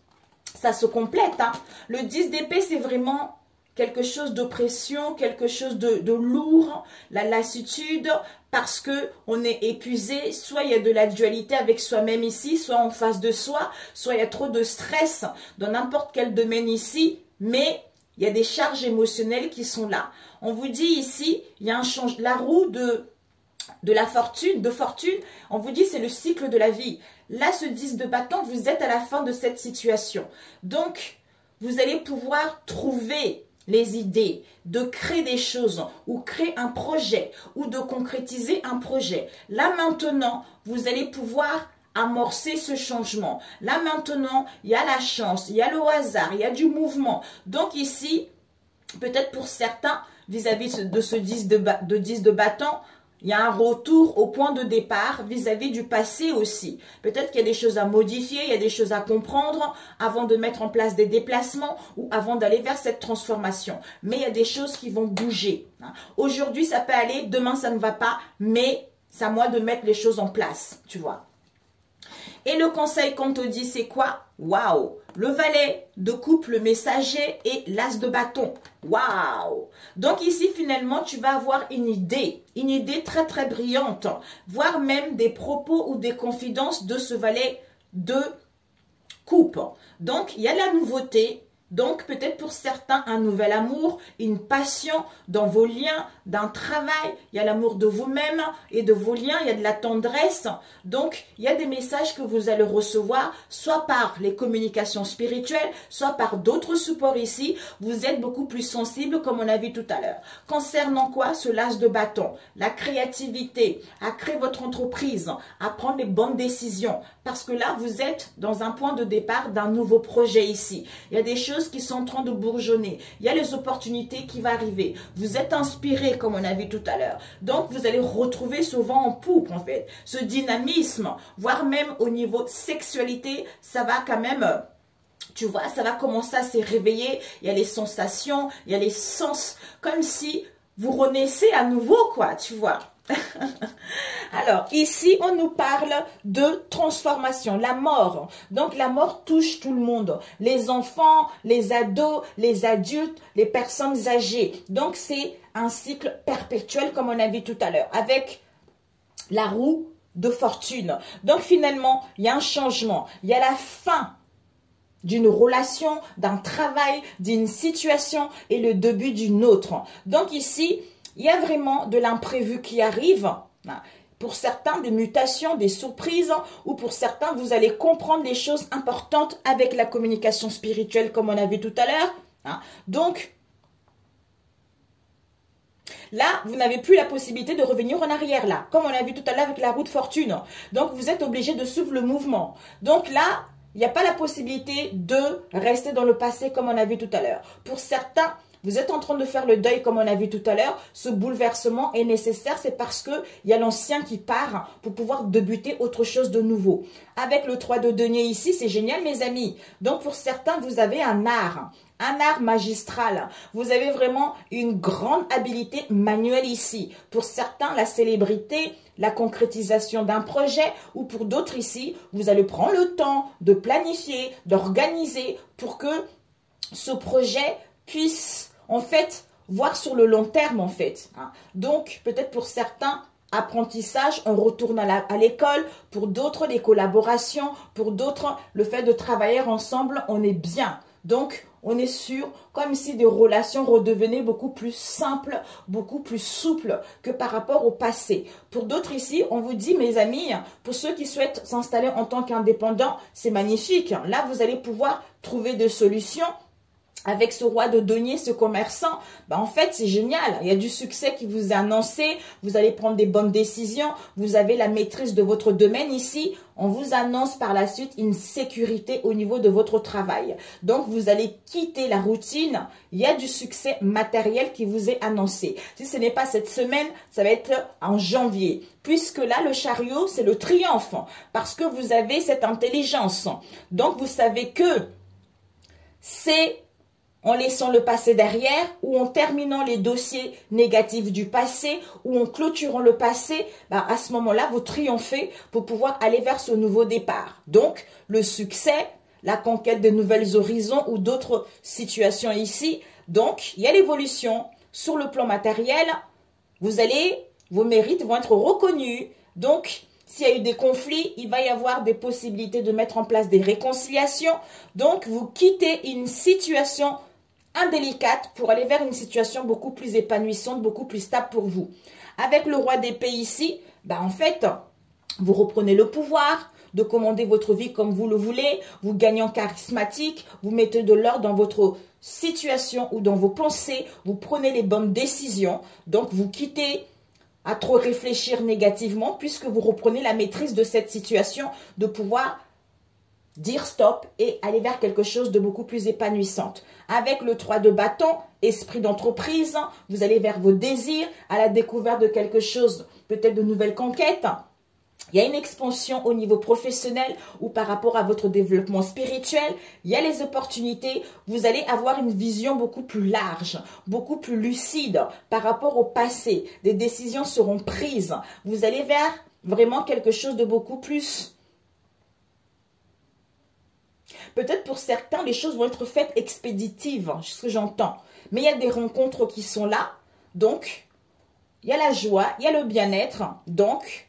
Ça se complète. Hein? Le 10 d'épée, c'est vraiment quelque chose d'oppression, quelque chose de lourd, la lassitude, parce qu'on est épuisé. Soit il y a de la dualité avec soi-même ici, soit en face de soi, soit il y a trop de stress dans n'importe quel domaine ici, mais il y a des charges émotionnelles qui sont là. On vous dit ici, il y a un changement. La roue de la fortune, on vous dit c'est le cycle de la vie. Là, ce 10 de bâton, vous êtes à la fin de cette situation. Donc, vous allez pouvoir trouver les idées, de créer des choses ou créer un projet ou de concrétiser un projet. Là maintenant, vous allez pouvoir amorcer ce changement. Là maintenant, il y a la chance, il y a le hasard, il y a du mouvement. Donc ici, peut-être pour certains, vis-à-vis de ce 10 de bâton, il y a un retour au point de départ vis-à-vis du passé aussi. Peut-être qu'il y a des choses à modifier, il y a des choses à comprendre avant de mettre en place des déplacements ou avant d'aller vers cette transformation. Mais il y a des choses qui vont bouger. Aujourd'hui, ça peut aller, demain, ça ne va pas, mais c'est à moi de mettre les choses en place, tu vois. Et le conseil qu'on te dit, c'est quoi? Waouh! Le valet de coupe, le messager et l'as de bâton. Waouh! Donc ici, finalement, tu vas avoir une idée très très brillante, voire même des propos ou des confidences de ce valet de coupe. Donc, il y a la nouveauté. Donc, peut-être pour certains, un nouvel amour, une passion dans vos liens, d'un travail. Il y a l'amour de vous-même et de vos liens. Il y a de la tendresse. Donc, il y a des messages que vous allez recevoir, soit par les communications spirituelles, soit par d'autres supports ici. Vous êtes beaucoup plus sensible, comme on a vu tout à l'heure. Concernant quoi? Ce l'as de bâton. La créativité, à créer votre entreprise, à prendre les bonnes décisions. Parce que là, vous êtes dans un point de départ d'un nouveau projet ici. Il y a des choses qui sont en train de bourgeonner. Il y a les opportunités qui vont arriver. Vous êtes inspiré, comme on a vu tout à l'heure. Donc, vous allez retrouver ce vent en poupe, en fait. Ce dynamisme, voire même au niveau sexualité, ça va quand même... Tu vois, ça va commencer à se réveiller. Il y a les sensations, il y a les sens. Comme si vous renaissez à nouveau, quoi, tu vois. Alors, ici, on nous parle de transformation, la mort. Donc, la mort touche tout le monde. Les enfants, les ados, les adultes, les personnes âgées. Donc, c'est un cycle perpétuel, comme on a vu tout à l'heure, avec la roue de fortune. Donc, finalement, il y a un changement. Il y a la fin d'une relation, d'un travail, d'une situation et le début d'une autre. Donc, ici, il y a vraiment de l'imprévu qui arrive. Pour certains, des mutations, des surprises, ou pour certains, vous allez comprendre des choses importantes avec la communication spirituelle, comme on a vu tout à l'heure. Donc, là, vous n'avez plus la possibilité de revenir en arrière, là, comme on a vu tout à l'heure avec la roue de fortune. Donc, vous êtes obligé de suivre le mouvement. Donc là, il n'y a pas la possibilité de rester dans le passé, comme on a vu tout à l'heure. Pour certains, vous êtes en train de faire le deuil, comme on a vu tout à l'heure. Ce bouleversement est nécessaire, c'est parce qu'il y a l'ancien qui part pour pouvoir débuter autre chose de nouveau. Avec le 3 de denier ici, c'est génial, mes amis. Donc, pour certains, vous avez un art magistral. Vous avez vraiment une grande habilité manuelle ici. Pour certains, la célébrité, la concrétisation d'un projet, ou pour d'autres ici, vous allez prendre le temps de planifier, d'organiser pour que ce projet puisse en fait voir sur le long terme en fait. Donc peut-être pour certains, apprentissage, on retourne à l'école, pour d'autres les collaborations, pour d'autres le fait de travailler ensemble, on est bien. Donc on est sûr, comme si des relations redevenaient beaucoup plus simples, beaucoup plus souples que par rapport au passé. Pour d'autres ici, on vous dit, mes amis, pour ceux qui souhaitent s'installer en tant qu'indépendants, c'est magnifique. Là, vous allez pouvoir trouver des solutions. Avec ce roi de denier, ce commerçant, en fait, c'est génial. Il y a du succès qui vous est annoncé. Vous allez prendre des bonnes décisions. Vous avez la maîtrise de votre domaine ici. On vous annonce par la suite une sécurité au niveau de votre travail. Donc, vous allez quitter la routine. Il y a du succès matériel qui vous est annoncé. Si ce n'est pas cette semaine, ça va être en janvier. Puisque là, le chariot, c'est le triomphe. Parce que vous avez cette intelligence. Donc, vous savez que c'est en laissant le passé derrière ou en terminant les dossiers négatifs du passé ou en clôturant le passé, à ce moment-là, vous triomphez pour pouvoir aller vers ce nouveau départ. Donc, le succès, la conquête de nouvelles horizons ou d'autres situations ici. Donc, il y a l'évolution. Sur le plan matériel, vos mérites vont être reconnus. Donc, s'il y a eu des conflits, il va y avoir des possibilités de mettre en place des réconciliations. Donc, vous quittez une situation indélicate pour aller vers une situation beaucoup plus épanouissante, beaucoup plus stable pour vous. Avec le roi d'épée ici, en fait, vous reprenez le pouvoir, de commander votre vie comme vous le voulez, vous gagnez en charismatique, vous mettez de l'ordre dans votre situation ou dans vos pensées, vous prenez les bonnes décisions, donc vous quittez à trop réfléchir négativement puisque vous reprenez la maîtrise de cette situation, de pouvoir dire stop et aller vers quelque chose de beaucoup plus épanouissant. Avec le 3 de bâton, esprit d'entreprise, vous allez vers vos désirs, à la découverte de quelque chose, peut-être de nouvelles conquêtes. Il y a une expansion au niveau professionnel ou par rapport à votre développement spirituel. Il y a les opportunités. Vous allez avoir une vision beaucoup plus large, beaucoup plus lucide par rapport au passé. Des décisions seront prises. Vous allez vers vraiment quelque chose de beaucoup plus... Peut-être pour certains, les choses vont être faites expéditives, ce que j'entends. Mais il y a des rencontres qui sont là. Donc, il y a la joie, il y a le bien-être. Donc...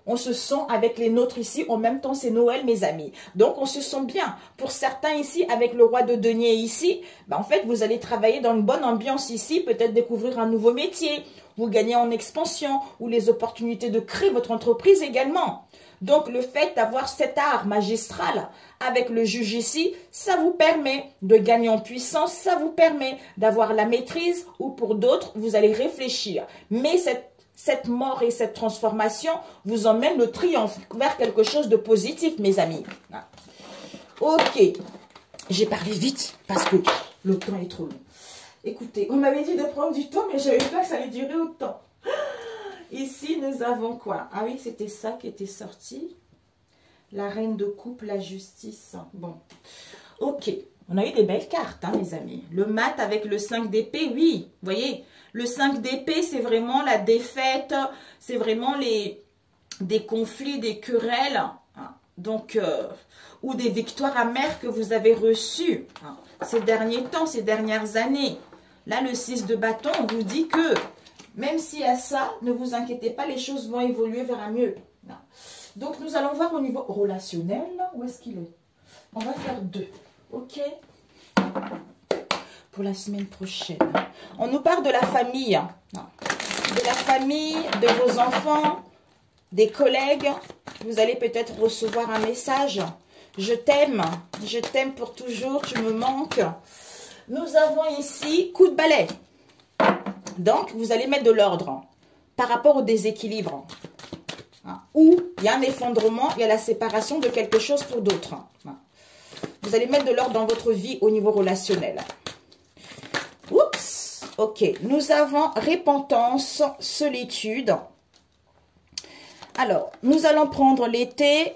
on se sent avec les nôtres ici, en même temps c'est Noël mes amis. Donc on se sent bien. Pour certains ici, avec le roi de denier ici, en fait vous allez travailler dans une bonne ambiance ici, peut-être découvrir un nouveau métier, vous gagnez en expansion, ou les opportunités de créer votre entreprise également. Donc le fait d'avoir cet art magistral avec le juge ici, ça vous permet de gagner en puissance, ça vous permet d'avoir la maîtrise, ou pour d'autres, vous allez réfléchir. Mais cette mort et cette transformation vous emmène le triomphe vers quelque chose de positif, mes amis. Ok, j'ai parlé vite parce que le temps est trop long. Écoutez, on m'avait dit de prendre du temps, mais je n'avais pas que ça allait durer autant. Ici, nous avons quoi? Ah oui, c'était ça qui était sorti. La reine de coupe, la justice. Bon, ok. On a eu des belles cartes, hein, mes amis. Le mat avec le 5 d'épée, oui. Vous voyez, le 5 d'épée, c'est vraiment la défaite. C'est vraiment des conflits, des querelles. Hein, donc, ou des victoires amères que vous avez reçues hein, ces derniers temps, ces dernières années. Là, le 6 de bâton, on vous dit que même s'il y a ça, ne vous inquiétez pas, les choses vont évoluer vers un mieux. Non. Donc, nous allons voir au niveau relationnel. Où est-ce qu'il est? On va faire 2. Ok, pour la semaine prochaine. On nous parle de la famille. De la famille, de vos enfants, des collègues. Vous allez peut-être recevoir un message. Je t'aime pour toujours, tu me manques. Nous avons ici coup de balai. Donc, vous allez mettre de l'ordre par rapport au déséquilibre. Ou il y a un effondrement, il y a la séparation de quelque chose pour d'autres. Vous allez mettre de l'ordre dans votre vie au niveau relationnel. Oups, ok. Nous avons repentance, solitude. Alors, nous allons prendre l'été.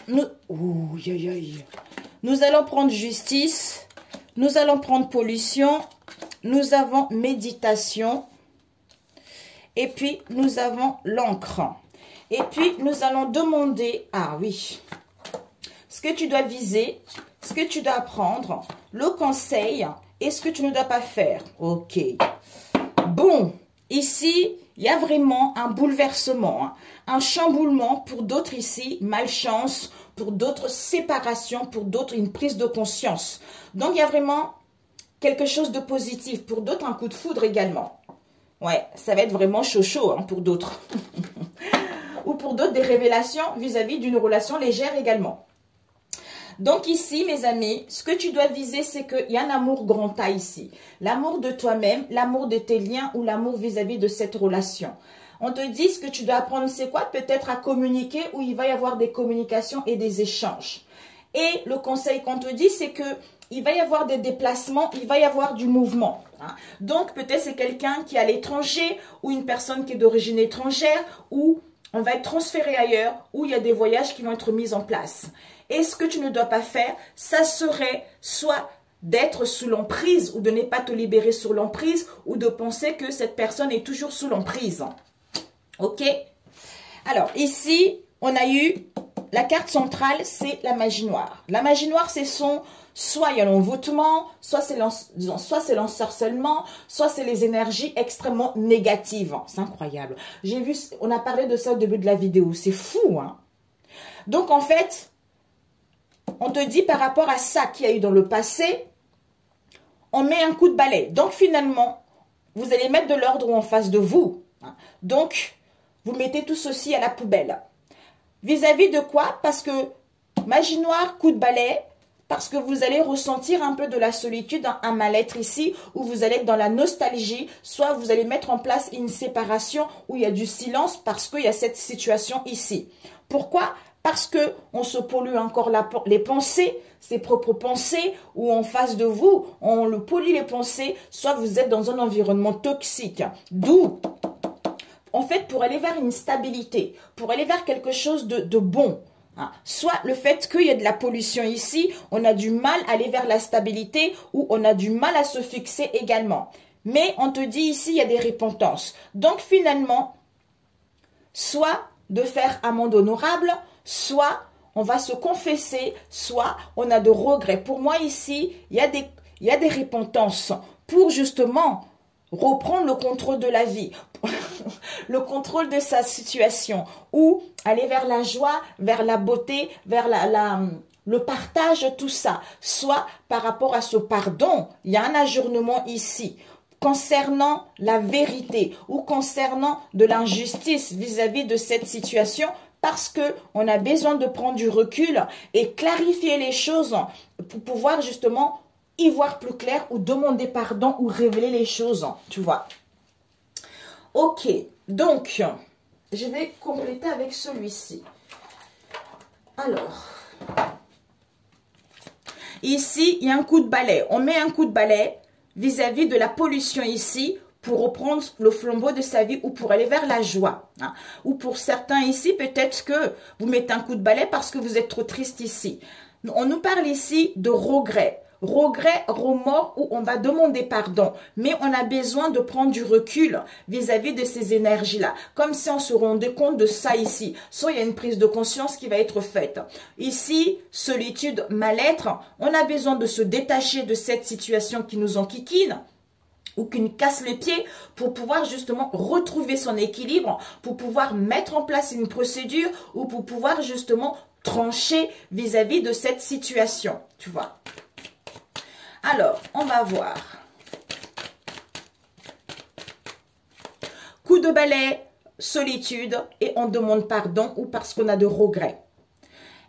Nous allons prendre justice. Nous allons prendre pollution. Nous avons méditation. Et puis, nous avons l'encre. Et puis, nous allons demander... Ah oui. Ce que tu dois viser... Ce que tu dois apprendre, le conseil et ce que tu ne dois pas faire. Ok. Bon, ici, il y a vraiment un bouleversement, hein, un chamboulement. Pour d'autres ici, malchance. Pour d'autres, séparation. Pour d'autres, une prise de conscience. Donc, il y a vraiment quelque chose de positif. Pour d'autres, un coup de foudre également. Ouais, ça va être vraiment chaud hein, pour d'autres. Ou pour d'autres, des révélations vis-à-vis d'une relation légère également. Donc ici, mes amis, ce que tu dois viser, c'est qu'il y a un amour grand A ici. L'amour de toi-même, l'amour de tes liens ou l'amour vis-à-vis de cette relation. On te dit ce que tu dois apprendre, c'est quoi? Peut-être à communiquer où il va y avoir des communications et des échanges. Et le conseil qu'on te dit, c'est que il va y avoir des déplacements, il va y avoir du mouvement. Hein. Donc peut-être c'est quelqu'un qui est à l'étranger ou une personne qui est d'origine étrangère ou on va être transféré ailleurs où il y a des voyages qui vont être mis en place. Et ce que tu ne dois pas faire, ça serait soit d'être sous l'emprise ou de ne pas te libérer sur l'emprise ou de penser que cette personne est toujours sous l'emprise. Ok? Alors, ici, on a eu la carte centrale, c'est la magie noire. La magie noire, c'est soit il y a l'envoûtement, soit c'est l'ensorcellement, soit c'est les énergies extrêmement négatives. C'est incroyable. J'ai vu, on a parlé de ça au début de la vidéo. C'est fou, hein? Donc, en fait... On te dit par rapport à ça qu'il y a eu dans le passé, on met un coup de balai. Donc finalement, vous allez mettre de l'ordre en face de vous. Donc, vous mettez tout ceci à la poubelle. Vis-à-vis de quoi? Parce que magie noire, coup de balai, parce que vous allez ressentir un peu de la solitude, un mal-être ici, où vous allez être dans la nostalgie, soit vous allez mettre en place une séparation où il y a du silence parce qu'il y a cette situation ici. Pourquoi? Parce que on se pollue encore les pensées, ses propres pensées, ou en face de vous, on le pollue les pensées, soit vous êtes dans un environnement toxique. D'où, en fait, pour aller vers une stabilité, pour aller vers quelque chose de bon, hein, soit le fait qu'il y a de la pollution ici, on a du mal à aller vers la stabilité, ou on a du mal à se fixer également. Mais on te dit ici, il y a des repentances. Donc finalement, soit de faire amende honorable, soit on va se confesser, soit on a de regrets. Pour moi ici, il y a des repentances pour justement reprendre le contrôle de la vie, le contrôle de sa situation, ou aller vers la joie, vers la beauté, vers le partage, tout ça. Soit par rapport à ce pardon, il y a un ajournement ici concernant la vérité ou concernant de l'injustice vis-à-vis de cette situation, parce qu'on a besoin de prendre du recul et clarifier les choses pour pouvoir justement y voir plus clair ou demander pardon ou révéler les choses, tu vois. Ok, donc, je vais compléter avec celui-ci. Alors, ici, il y a un coup de balai. On met un coup de balai vis-à-vis de la pollution ici, pour reprendre le flambeau de sa vie ou pour aller vers la joie. Hein. Ou pour certains ici, peut-être que vous mettez un coup de balai parce que vous êtes trop triste ici. On nous parle ici de regret. Regret, remords, où on va demander pardon. Mais on a besoin de prendre du recul vis-à-vis de ces énergies-là. Comme si on se rendait compte de ça ici. Soit il y a une prise de conscience qui va être faite. Ici, solitude, mal-être, on a besoin de se détacher de cette situation qui nous enquiquine, ou qui nous casse les pieds, pour pouvoir justement retrouver son équilibre, pour pouvoir mettre en place une procédure, ou pour pouvoir justement trancher vis-à-vis de cette situation, tu vois. Alors, on va voir. Coup de balai, solitude, et on demande pardon, ou parce qu'on a de regrets.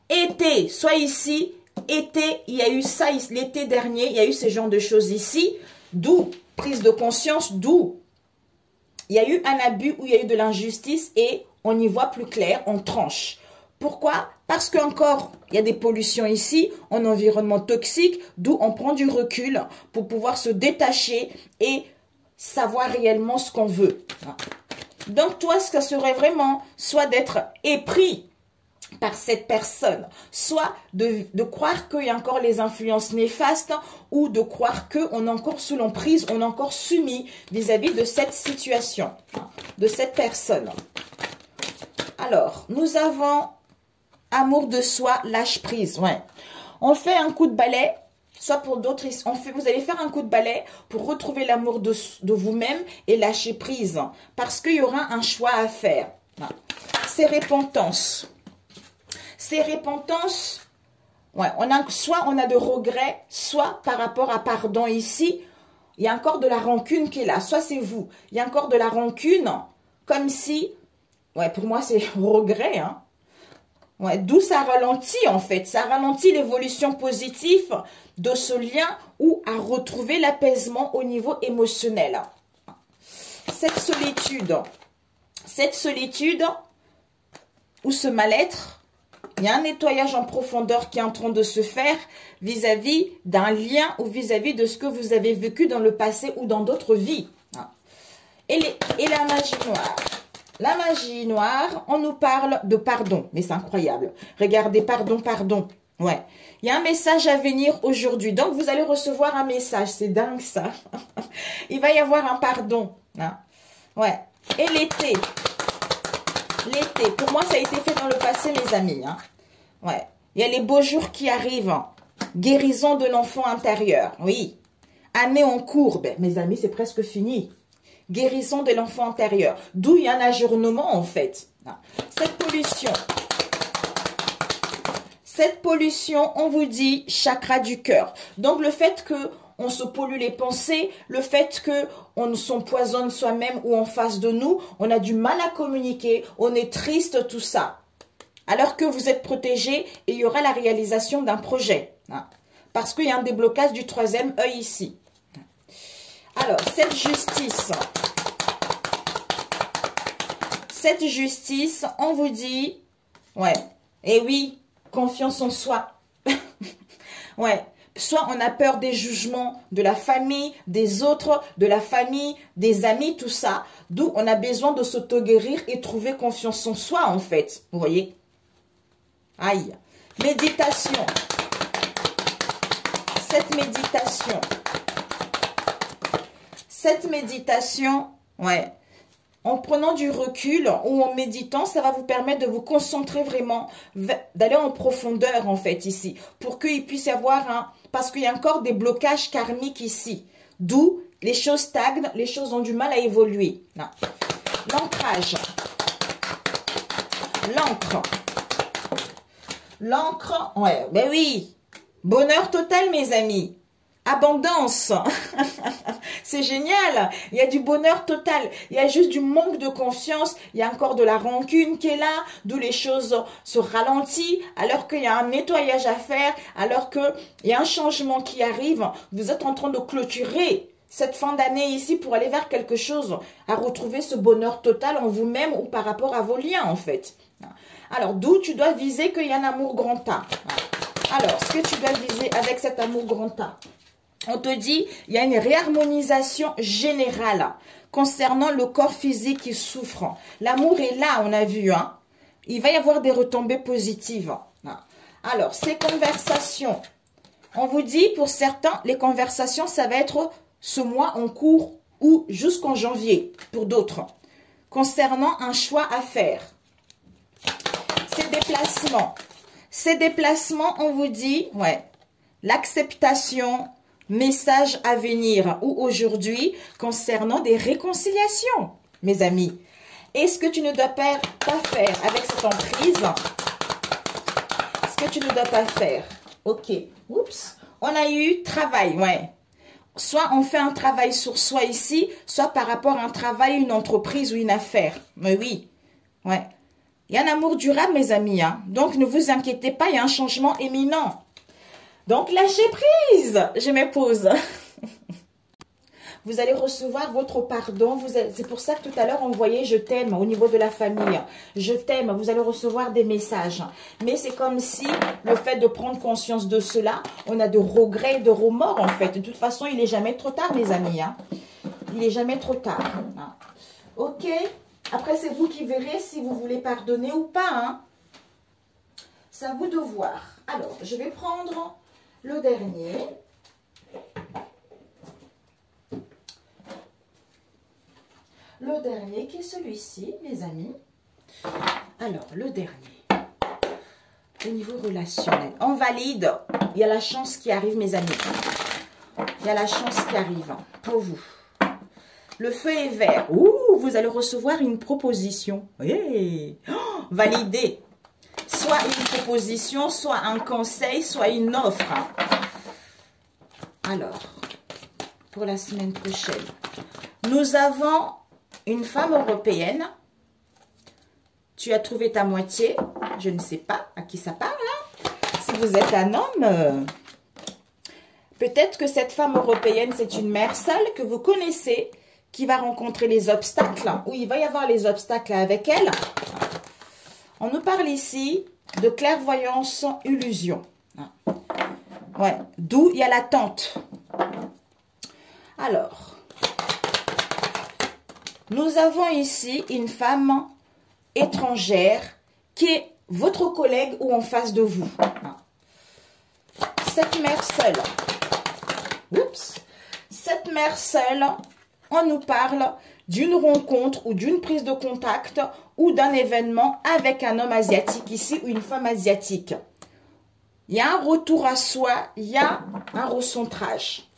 Été, soit ici, été, il y a eu ça, l'été dernier, il y a eu ce genre de choses ici, d'où prise de conscience, d'où il y a eu un abus, où il y a eu de l'injustice et on y voit plus clair, on tranche. Pourquoi? Parce qu'encore, il y a des pollutions ici, en environnement toxique, d'où on prend du recul pour pouvoir se détacher et savoir réellement ce qu'on veut. Donc toi, ça serait vraiment soit d'être épris par cette personne, soit de croire qu'il y a encore les influences néfastes, ou de croire qu'on est encore sous l'emprise, on est encore soumis vis-à-vis de cette situation, de cette personne. Alors, nous avons amour de soi, lâche prise. Ouais. On fait un coup de balai, soit pour d'autres, vous allez faire un coup de balai pour retrouver l'amour de vous-même et lâcher prise, parce qu'il y aura un choix à faire. C'est repentance. Ces repentances, ouais, soit on a de regrets, soit par rapport à pardon ici, il y a encore de la rancune qui est là. Soit c'est vous, il y a encore de la rancune, comme si, ouais, pour moi c'est regret, hein. Ouais, d'où ça ralentit en fait, ça ralentit l'évolution positive de ce lien, ou à retrouver l'apaisement au niveau émotionnel. Cette solitude ou ce mal-être, il y a un nettoyage en profondeur qui est en train de se faire vis-à-vis d'un lien ou vis-à-vis de ce que vous avez vécu dans le passé ou dans d'autres vies. Et la magie noire. La magie noire, on nous parle de pardon. Mais c'est incroyable. Regardez, pardon, pardon. Ouais. Il y a un message à venir aujourd'hui. Donc, vous allez recevoir un message. C'est dingue, ça. Il va y avoir un pardon. Hein. Ouais. Et l'été. L'été, pour moi, ça a été fait dans le passé, mes amis. Hein. Ouais. Il y a les beaux jours qui arrivent. Hein. Guérison de l'enfant intérieur. Oui. Année en cours. Ben, mes amis, c'est presque fini. Guérison de l'enfant intérieur. D'où il y a un ajournement, en fait. Hein. Cette pollution, on vous dit chakra du cœur. Donc, le fait que on se pollue les pensées, le fait qu'on s'empoisonne soi-même ou en face de nous, on a du mal à communiquer, on est triste, tout ça. alors que vous êtes protégé et il y aura la réalisation d'un projet. Hein. Parce qu'il y a un déblocage du troisième œil ici. Alors, cette justice, on vous dit, ouais, et oui, confiance en soi. Ouais, soit on a peur des jugements de la famille, des autres, de la famille, des amis, tout ça. D'où on a besoin de s'auto-guérir et trouver confiance en soi, en fait. Vous voyez? Aïe. Méditation. Cette méditation, ouais, en prenant du recul ou en méditant, ça va vous permettre de vous concentrer vraiment, d'aller en profondeur en fait ici, pour qu'il puisse y avoir un... Parce qu'il y a encore des blocages karmiques ici, d'où les choses stagnent, les choses ont du mal à évoluer. L'ancrage. L'encre, ouais, ben oui. Bonheur total, mes amis. Abondance. C'est génial. Il y a du bonheur total. Il y a juste du manque de confiance. Il y a encore de la rancune qui est là, d'où les choses se ralentissent, alors qu'il y a un nettoyage à faire, alors qu'il y a un changement qui arrive. Vous êtes en train de clôturer cette fin d'année ici pour aller vers quelque chose, à retrouver ce bonheur total en vous-même ou par rapport à vos liens, en fait. Alors, d'où tu dois viser qu'il y a un amour grand A. Alors, ce que tu dois viser avec cet amour grand A, on te dit, il y a une réharmonisation générale concernant le corps physique qui souffre. L'amour est là, on a vu. Hein. Il va y avoir des retombées positives. Alors, ces conversations, on vous dit, pour certains, les conversations, ça va être ce mois en cours ou jusqu'en janvier, pour d'autres, concernant un choix à faire. Ces déplacements, on vous dit, ouais, l'acceptation, message à venir ou aujourd'hui concernant des réconciliations, mes amis. Et ce que tu ne dois pas faire avec cette emprise, ce que tu ne dois pas faire, ok, oups, on a eu travail, ouais. Soit on fait un travail sur soi ici, soit par rapport à un travail, une entreprise ou une affaire. Mais oui, ouais. Il y a un amour durable, mes amis. Hein. Donc, ne vous inquiétez pas, il y a un changement éminent. Donc, lâchez prise. Je me pose. Vous allez recevoir votre pardon. C'est pour ça que tout à l'heure, on voyait « je t'aime » au niveau de la famille. « Je t'aime », vous allez recevoir des messages. Mais c'est comme si le fait de prendre conscience de cela, on a de regrets, de remords en fait. De toute façon, il n'est jamais trop tard, mes amis. Hein. Il n'est jamais trop tard. Hein. Ok. Après, c'est vous qui verrez si vous voulez pardonner ou pas. Hein. C'est à vous de voir. Alors, je vais prendre le dernier. Le dernier qui est celui-ci, mes amis. Alors, le dernier. Au niveau relationnel. On valide. Il y a la chance qui arrive, mes amis. Il y a la chance qui arrive pour vous. Le feu est vert. Ouh, vous allez recevoir une proposition. Oui. Oh, validé. Soit une proposition, soit un conseil, soit une offre. Alors, pour la semaine prochaine, nous avons une femme européenne. Tu as trouvé ta moitié. Je ne sais pas à qui ça parle. Hein. Si vous êtes un homme, peut-être que cette femme européenne, c'est une mère seule que vous connaissez, qui va rencontrer les obstacles, ou il va y avoir les obstacles avec elle. On nous parle ici de clairvoyance illusion. Ouais, d'où il y a l'attente. Alors, nous avons ici une femme étrangère qui est votre collègue ou en face de vous. Cette mère seule. Oups. Cette mère seule, on nous parle d'une rencontre ou d'une prise de contact ou d'un événement avec un homme asiatique ici ou une femme asiatique. Il y a un retour à soi, il y a un recentrage.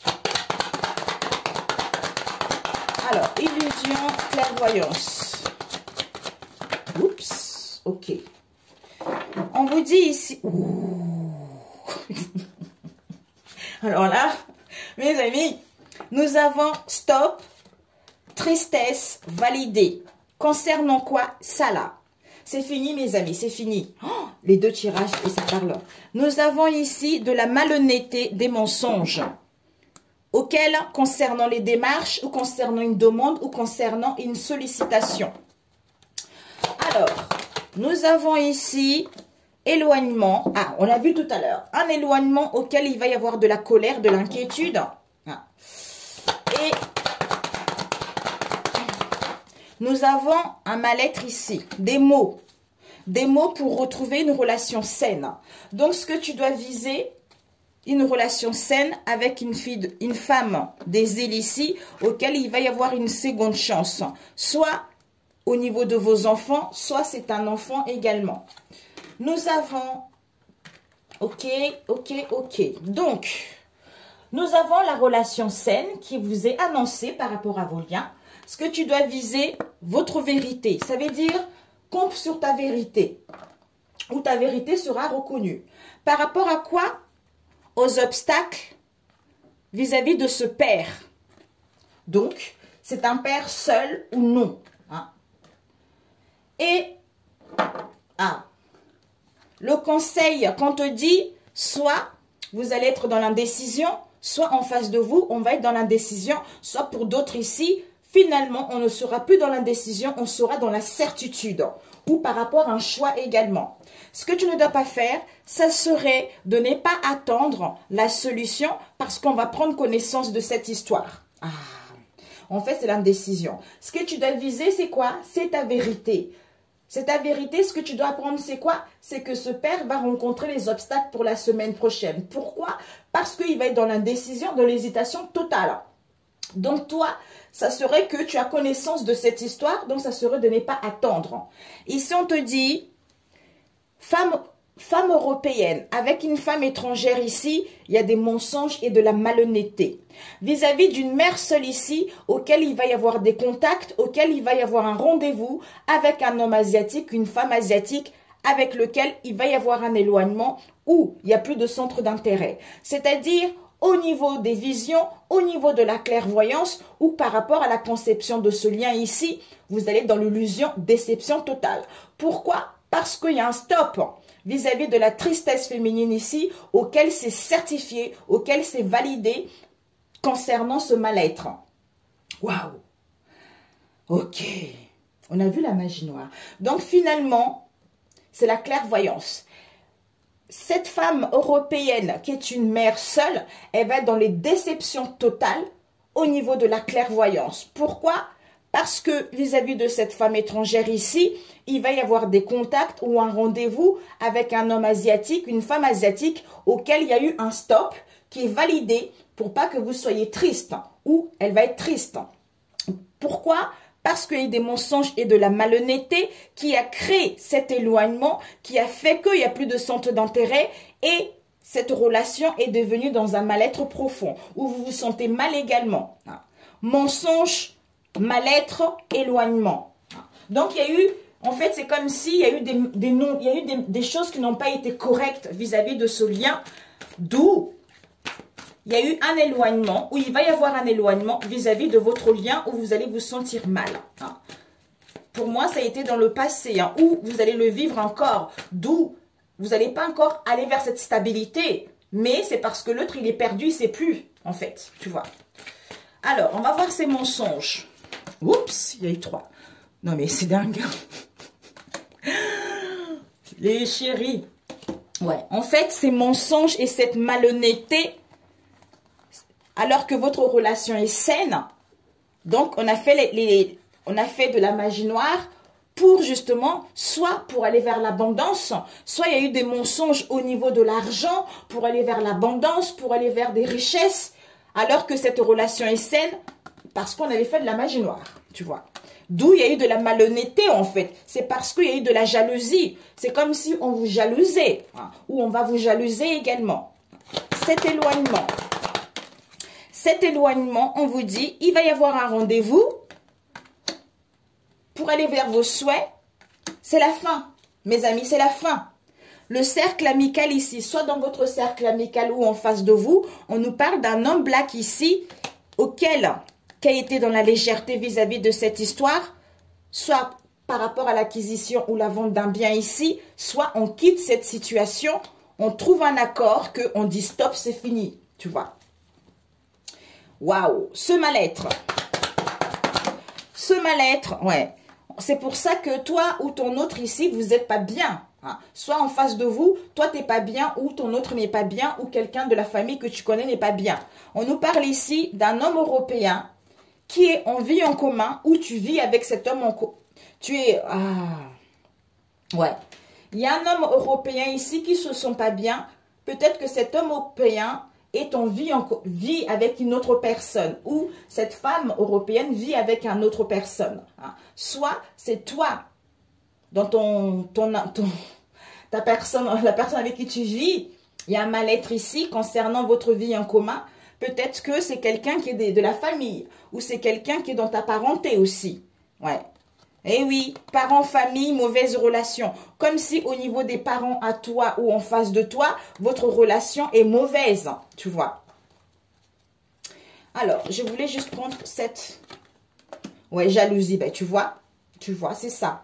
Alors, illusion, clairvoyance. Oups, ok. On vous dit ici... Ouh. Alors là, mes amis, nous avons stop, tristesse, validé. Concernant quoi? Ça là. C'est fini, mes amis, c'est fini. Oh, les deux tirages, et ça parle. Nous avons ici de la malhonnêteté, des mensonges. Auxquels, concernant les démarches, ou concernant une demande, ou concernant une sollicitation. Alors, nous avons ici éloignement. Ah, on l'a vu tout à l'heure. Un éloignement auquel il va y avoir de la colère, de l'inquiétude. Ah. Et nous avons un mal-être ici. Des mots. Des mots pour retrouver une relation saine. Donc, ce que tu dois viser, une relation saine avec une femme des îles ici, auquel il va y avoir une seconde chance. Soit au niveau de vos enfants, soit c'est un enfant également. Nous avons, ok. Donc, nous avons la relation saine qui vous est annoncée par rapport à vos liens. Ce que tu dois viser, votre vérité. Ça veut dire, compte sur ta vérité. Ou ta vérité sera reconnue. Par rapport à quoi? Aux obstacles vis-à-vis de ce père. Donc, c'est un père seul ou non. Hein? Et, le conseil qu'on te dit, soit vous allez être dans l'indécision, soit en face de vous, on va être dans l'indécision, soit pour d'autres ici, finalement, on ne sera plus dans l'indécision, on sera dans la certitude. Ou par rapport à un choix également. Ce que tu ne dois pas faire, ça serait de ne pas attendre la solution parce qu'on va prendre connaissance de cette histoire. En fait, c'est l'indécision. Ce que tu dois viser, c'est quoi? C'est ta vérité. C'est ta vérité. Ce que tu dois apprendre, c'est quoi? C'est que ce père va rencontrer les obstacles pour la semaine prochaine. Pourquoi? Parce qu'il va être dans l'indécision, dans l'hésitation totale. Donc toi, ça serait que tu as connaissance de cette histoire, donc ça serait de ne pas attendre. Ici, on te dit, femme européenne, avec une femme étrangère ici, il y a des mensonges et de la malhonnêteté. Vis-à-vis d'une mère seule ici, auquel il va y avoir des contacts, auquel il va y avoir un rendez-vous avec un homme asiatique, une femme asiatique, avec lequel il va y avoir un éloignement où il n'y a plus de centre d'intérêt. C'est-à-dire au niveau des visions, au niveau de la clairvoyance ou par rapport à la conception de ce lien ici, vous allez dans l'illusion, déception totale. Pourquoi? Parce qu'il y a un stop vis-à-vis de la tristesse féminine ici, auquel c'est certifié, auquel c'est validé concernant ce mal-être. Waouh! Ok, on a vu la magie noire. Donc finalement, c'est la clairvoyance. Cette femme européenne qui est une mère seule, elle va être dans les déceptions totales au niveau de la clairvoyance. Pourquoi? Parce que vis-à-vis de cette femme étrangère ici, il va y avoir des contacts ou un rendez-vous avec un homme asiatique, une femme asiatique auquel il y a eu un stop qui est validé pour pas que vous soyez triste ou elle va être triste. Pourquoi? Parce qu'il y a des mensonges et de la malhonnêteté qui a créé cet éloignement, qui a fait qu'il n'y a plus de centre d'intérêt et cette relation est devenue dans un mal-être profond où vous vous sentez mal également. Mensonge, mal-être, éloignement. Donc il y a eu, en fait c'est comme s'il y a eu des choses qui n'ont pas été correctes vis-à-vis de ce lien, d'où il y a eu un éloignement, où il va y avoir un éloignement vis-à-vis de votre lien où vous allez vous sentir mal. Pour moi, ça a été dans le passé, où vous allez le vivre encore, d'où vous n'allez pas encore aller vers cette stabilité, mais c'est parce que l'autre, il est perdu, il ne sait plus, en fait, tu vois. Alors, on va voir ces mensonges. Oups, il y a eu 3. Non, mais c'est dingue. Les chéris. Ouais, en fait, ces mensonges et cette malhonnêteté, alors que votre relation est saine, donc on a fait, on a fait de la magie noire pour justement, soit pour aller vers l'abondance, soit il y a eu des mensonges au niveau de l'argent, pour aller vers l'abondance, pour aller vers des richesses, alors que cette relation est saine, parce qu'on avait fait de la magie noire, tu vois. D'où il y a eu de la malhonnêteté en fait, c'est parce qu'il y a eu de la jalousie, c'est comme si on vous jalousait, ou on va vous jalouser également. Cet éloignement, on vous dit, il va y avoir un rendez-vous pour aller vers vos souhaits. C'est la fin, mes amis, c'est la fin. Le cercle amical ici, soit dans votre cercle amical ou en face de vous, on nous parle d'un homme black ici, qui a été dans la légèreté vis-à-vis de cette histoire, soit par rapport à l'acquisition ou la vente d'un bien ici, soit on quitte cette situation, on trouve un accord, qu'on dit stop, c'est fini, tu vois. Waouh, ce mal-être. Ce mal-être, ouais. C'est pour ça que toi ou ton autre ici, vous n'êtes pas bien. Hein. Soit en face de vous, toi, tu n'es pas bien, ou ton autre n'est pas bien, ou quelqu'un de la famille que tu connais n'est pas bien. On nous parle ici d'un homme européen qui est en vie en commun, où tu vis avec cet homme en commun. Tu es... Ah, ouais. Il y a un homme européen ici qui ne se sent pas bien. Peut-être que cet homme européen est en vie avec une autre personne, ou cette femme européenne vit avec une autre personne. Hein. Soit c'est toi, dans ta personne, la personne avec qui tu vis, il y a un mal-être ici concernant votre vie en commun. Peut-être que c'est quelqu'un qui est de la famille, ou c'est quelqu'un qui est dans ta parenté aussi. Ouais. Eh oui, parents, famille, mauvaise relation. Comme si au niveau des parents à toi ou en face de toi, votre relation est mauvaise, tu vois. Alors, je voulais juste prendre cette... Ouais, jalousie, ben tu vois, c'est ça.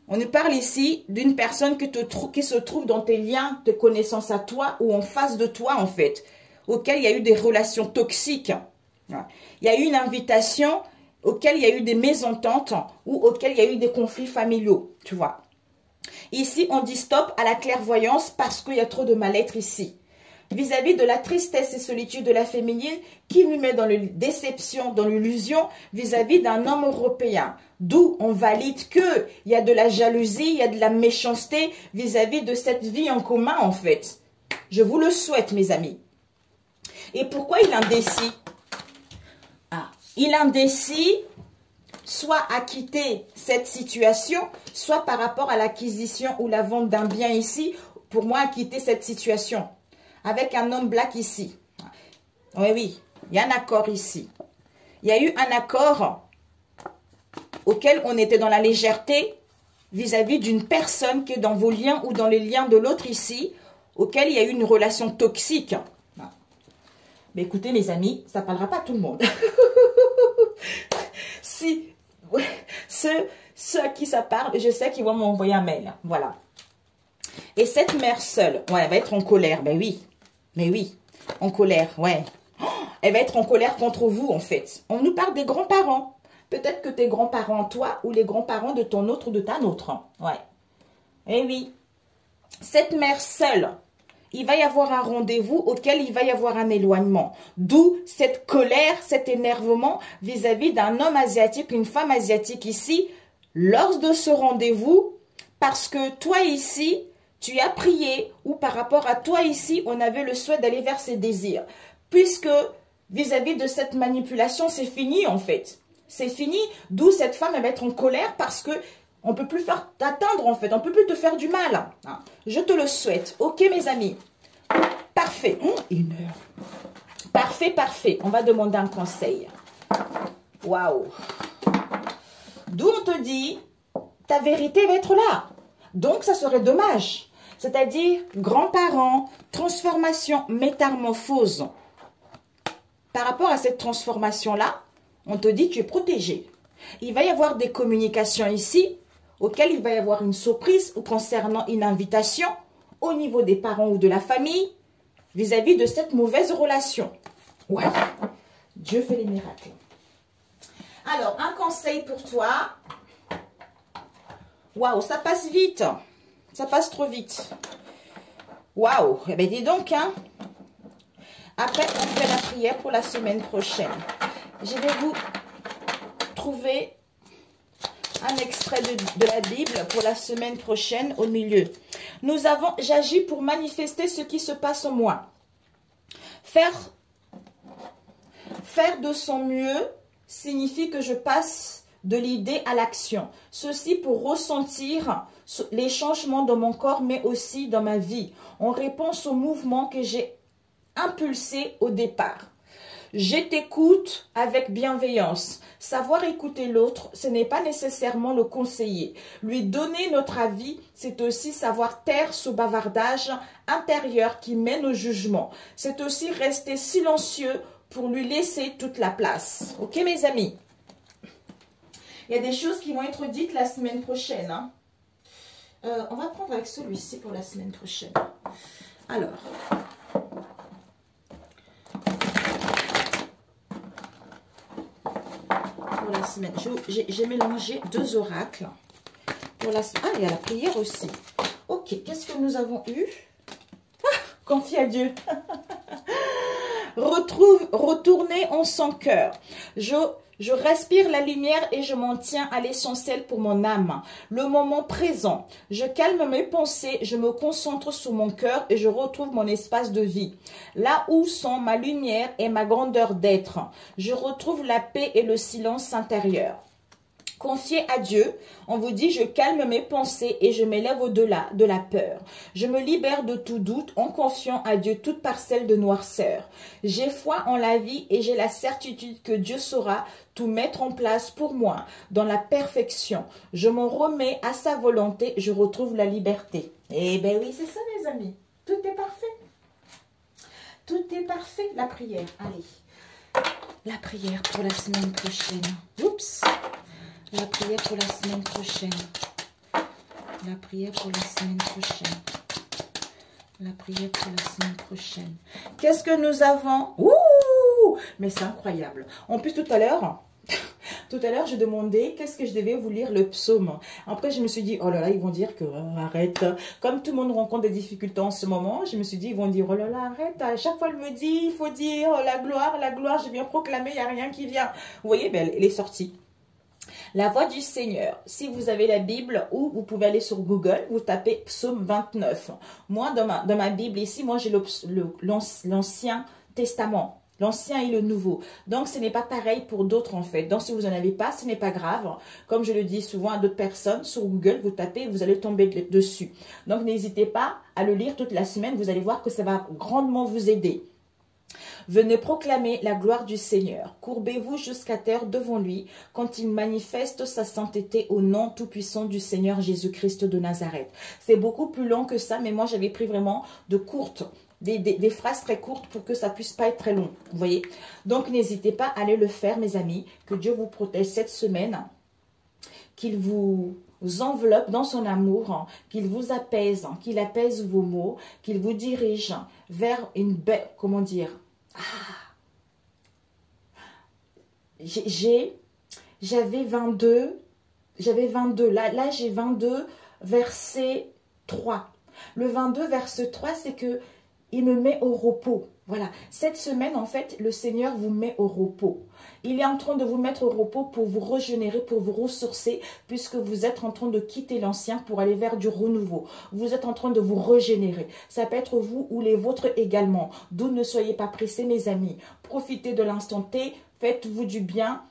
On nous parle ici d'une personne qui se trouve dans tes liens de connaissance à toi ou en face de toi, en fait, auquel il y a eu des relations toxiques. Il y a eu une invitation auquel il y a eu des mésententes ou auquel il y a eu des conflits familiaux, tu vois. Ici, on dit stop à la clairvoyance parce qu'il y a trop de mal-être ici. Vis-à-vis de la tristesse et solitude de la féminine qui nous met dans la déception, dans l'illusion vis-à-vis d'un homme européen. D'où on valide qu'il y a de la jalousie, il y a de la méchanceté vis-à-vis de cette vie en commun en fait. Je vous le souhaite mes amis. Et pourquoi il est indécis? Il est indécis, soit à quitter cette situation, soit par rapport à l'acquisition ou la vente d'un bien ici, pour moi, à quitter cette situation. Avec un homme black ici. Oui, il y a un accord ici. Il y a eu un accord auquel on était dans la légèreté vis-à-vis d'une personne qui est dans vos liens ou dans les liens de l'autre ici, auquel il y a eu une relation toxique. Mais écoutez, mes amis, ça ne parlera pas à tout le monde. Si ceux à qui ça parle, je sais qu'ils vont m'envoyer un mail. Voilà. Et cette mère seule, ouais, elle va être en colère. Ben oui, mais oui, en colère, ouais. Oh, elle va être en colère contre vous, en fait. On nous parle des grands-parents. Peut-être que tes grands-parents, toi, ou les grands-parents de ton autre ou de ta nôtre. Ouais. Eh oui. Cette mère seule, il va y avoir un rendez-vous auquel il va y avoir un éloignement. D'où cette colère, cet énervement vis-à-vis d'un homme asiatique, une femme asiatique ici, lors de ce rendez-vous, parce que toi ici, tu as prié, ou par rapport à toi ici, on avait le souhait d'aller vers ses désirs. Puisque vis-à-vis de cette manipulation, c'est fini en fait. C'est fini, d'où cette femme elle va être en colère parce que on ne peut plus faire t'atteindre en fait, on ne peut plus te faire du mal. Je te le souhaite. Ok mes amis. Parfait. 1 heure. Parfait, parfait. On va demander un conseil. Waouh. D'où on te dit, ta vérité va être là. Donc ça serait dommage. C'est-à-dire grands-parents, transformation, métamorphose. Par rapport à cette transformation-là, on te dit que tu es protégé. Il va y avoir des communications ici, auxquelles il va y avoir une surprise ou concernant une invitation au niveau des parents ou de la famille vis-à-vis de cette mauvaise relation. Ouais, Dieu fait les miracles. Alors, un conseil pour toi. Waouh, ça passe vite. Ça passe trop vite. Waouh, eh bien dis donc, hein. Après, on fait la prière pour la semaine prochaine. Je vais vous trouver un extrait de la Bible pour la semaine prochaine au milieu. Nous avons, j'agis pour manifester ce qui se passe en moi. Faire de son mieux signifie que je passe de l'idée à l'action. Ceci pour ressentir les changements dans mon corps, mais aussi dans ma vie, en réponse au mouvement que j'ai impulsé au départ. Je t'écoute avec bienveillance. Savoir écouter l'autre, ce n'est pas nécessairement le conseiller. Lui donner notre avis, c'est aussi savoir taire ce bavardage intérieur qui mène au jugement. C'est aussi rester silencieux pour lui laisser toute la place. Ok mes amis? Il y a des choses qui vont être dites la semaine prochaine. Hein. On va prendre avec celui-ci pour la semaine prochaine. Alors. Pour la semaine. J'ai mélangé 2 oracles. Pour la, il y a la prière aussi. Ok, qu'est-ce que nous avons eu? Confie à Dieu. Retourner en son cœur. Je respire la lumière et je m'en tiens à l'essentiel pour mon âme. Le moment présent. Je calme mes pensées, je me concentre sur mon cœur et je retrouve mon espace de vie. Là où sont ma lumière et ma grandeur d'être. Je retrouve la paix et le silence intérieur. Confiez à Dieu, on vous dit je calme mes pensées et je m'élève au-delà de la peur. Je me libère de tout doute en confiant à Dieu toute parcelle de noirceur. J'ai foi en la vie et j'ai la certitude que Dieu saura tout mettre en place pour moi dans la perfection. Je m'en remets à sa volonté, je retrouve la liberté. Eh bien oui, c'est ça mes amis, tout est parfait. Tout est parfait, la prière. Allez, la prière pour la semaine prochaine. Oups. La prière pour la semaine prochaine. La prière pour la semaine prochaine. La prière pour la semaine prochaine. Qu'est-ce que nous avons? Ouh! Mais c'est incroyable. En plus, tout à l'heure, j'ai demandé qu'est-ce que je devais vous lire le psaume. Après, je me suis dit, oh là là, ils vont dire que arrête. Comme tout le monde rencontre des difficultés en ce moment, je me suis dit, ils vont dire, oh là là, arrête. À chaque fois, elle me dit, il faut dire la gloire, j'ai bien proclamé, il n'y a rien qui vient. Vous voyez, ben, elle est sortie. La voix du Seigneur. Si vous avez la Bible ou vous pouvez aller sur Google, vous tapez Psaume 29. Moi, dans ma Bible ici, moi j'ai l'Ancien Testament. L'Ancien et le Nouveau. Donc, ce n'est pas pareil pour d'autres en fait. Donc, si vous n'en avez pas, ce n'est pas grave. Comme je le dis souvent à d'autres personnes, sur Google, vous tapez, vous allez tomber dessus. Donc, n'hésitez pas à le lire toute la semaine. Vous allez voir que ça va grandement vous aider. Venez proclamer la gloire du Seigneur. Courbez-vous jusqu'à terre devant lui quand il manifeste sa sainteté au nom tout-puissant du Seigneur Jésus-Christ de Nazareth. C'est beaucoup plus long que ça, mais moi j'avais pris vraiment de courtes, des phrases très courtes pour que ça puisse pas être très long. Vous voyez? Donc n'hésitez pas à aller le faire, mes amis. Que Dieu vous protège cette semaine. Qu'il vous enveloppe dans son amour, qu'il vous apaise, qu'il apaise vos maux, qu'il vous dirige vers une belle, comment dire, j'avais 22, là j'ai 22, verset 3. Le 22, verset 3, c'est que il me met au repos. Voilà, cette semaine, en fait, le Seigneur vous met au repos. Il est en train de vous mettre au repos pour vous régénérer, pour vous ressourcer, puisque vous êtes en train de quitter l'ancien pour aller vers du renouveau. Vous êtes en train de vous régénérer. Ça peut être vous ou les vôtres également. D'où ne soyez pas pressés, mes amis. Profitez de l'instant T, faites-vous du bien.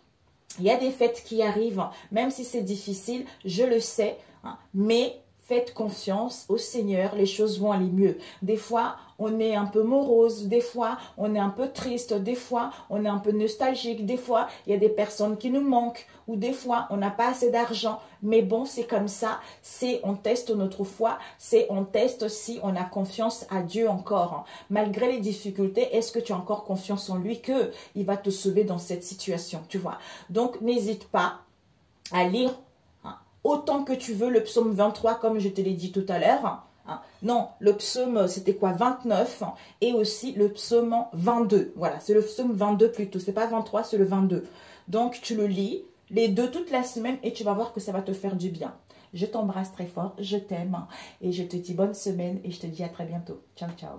Il y a des fêtes qui arrivent, même si c'est difficile, je le sais, hein, mais faites confiance au Seigneur, les choses vont aller mieux. Des fois, on est un peu morose, des fois, on est un peu triste, des fois, on est un peu nostalgique, des fois, il y a des personnes qui nous manquent, ou des fois, on n'a pas assez d'argent. Mais bon, c'est comme ça, on teste notre foi, on teste si on a confiance à Dieu encore. Hein. Malgré les difficultés, est-ce que tu as encore confiance en lui qu'il va te sauver dans cette situation, tu vois? Donc, n'hésite pas à lire autant que tu veux le psaume 23, comme je te l'ai dit tout à l'heure. Hein. Non, le psaume, c'était quoi? 29 et aussi le psaume 22. Voilà, c'est le psaume 22 plutôt. C'est pas 23, c'est le 22. Donc, tu le lis, les deux toute la semaine et tu vas voir que ça va te faire du bien. Je t'embrasse très fort, je t'aime et je te dis bonne semaine et je te dis à très bientôt. Ciao, ciao.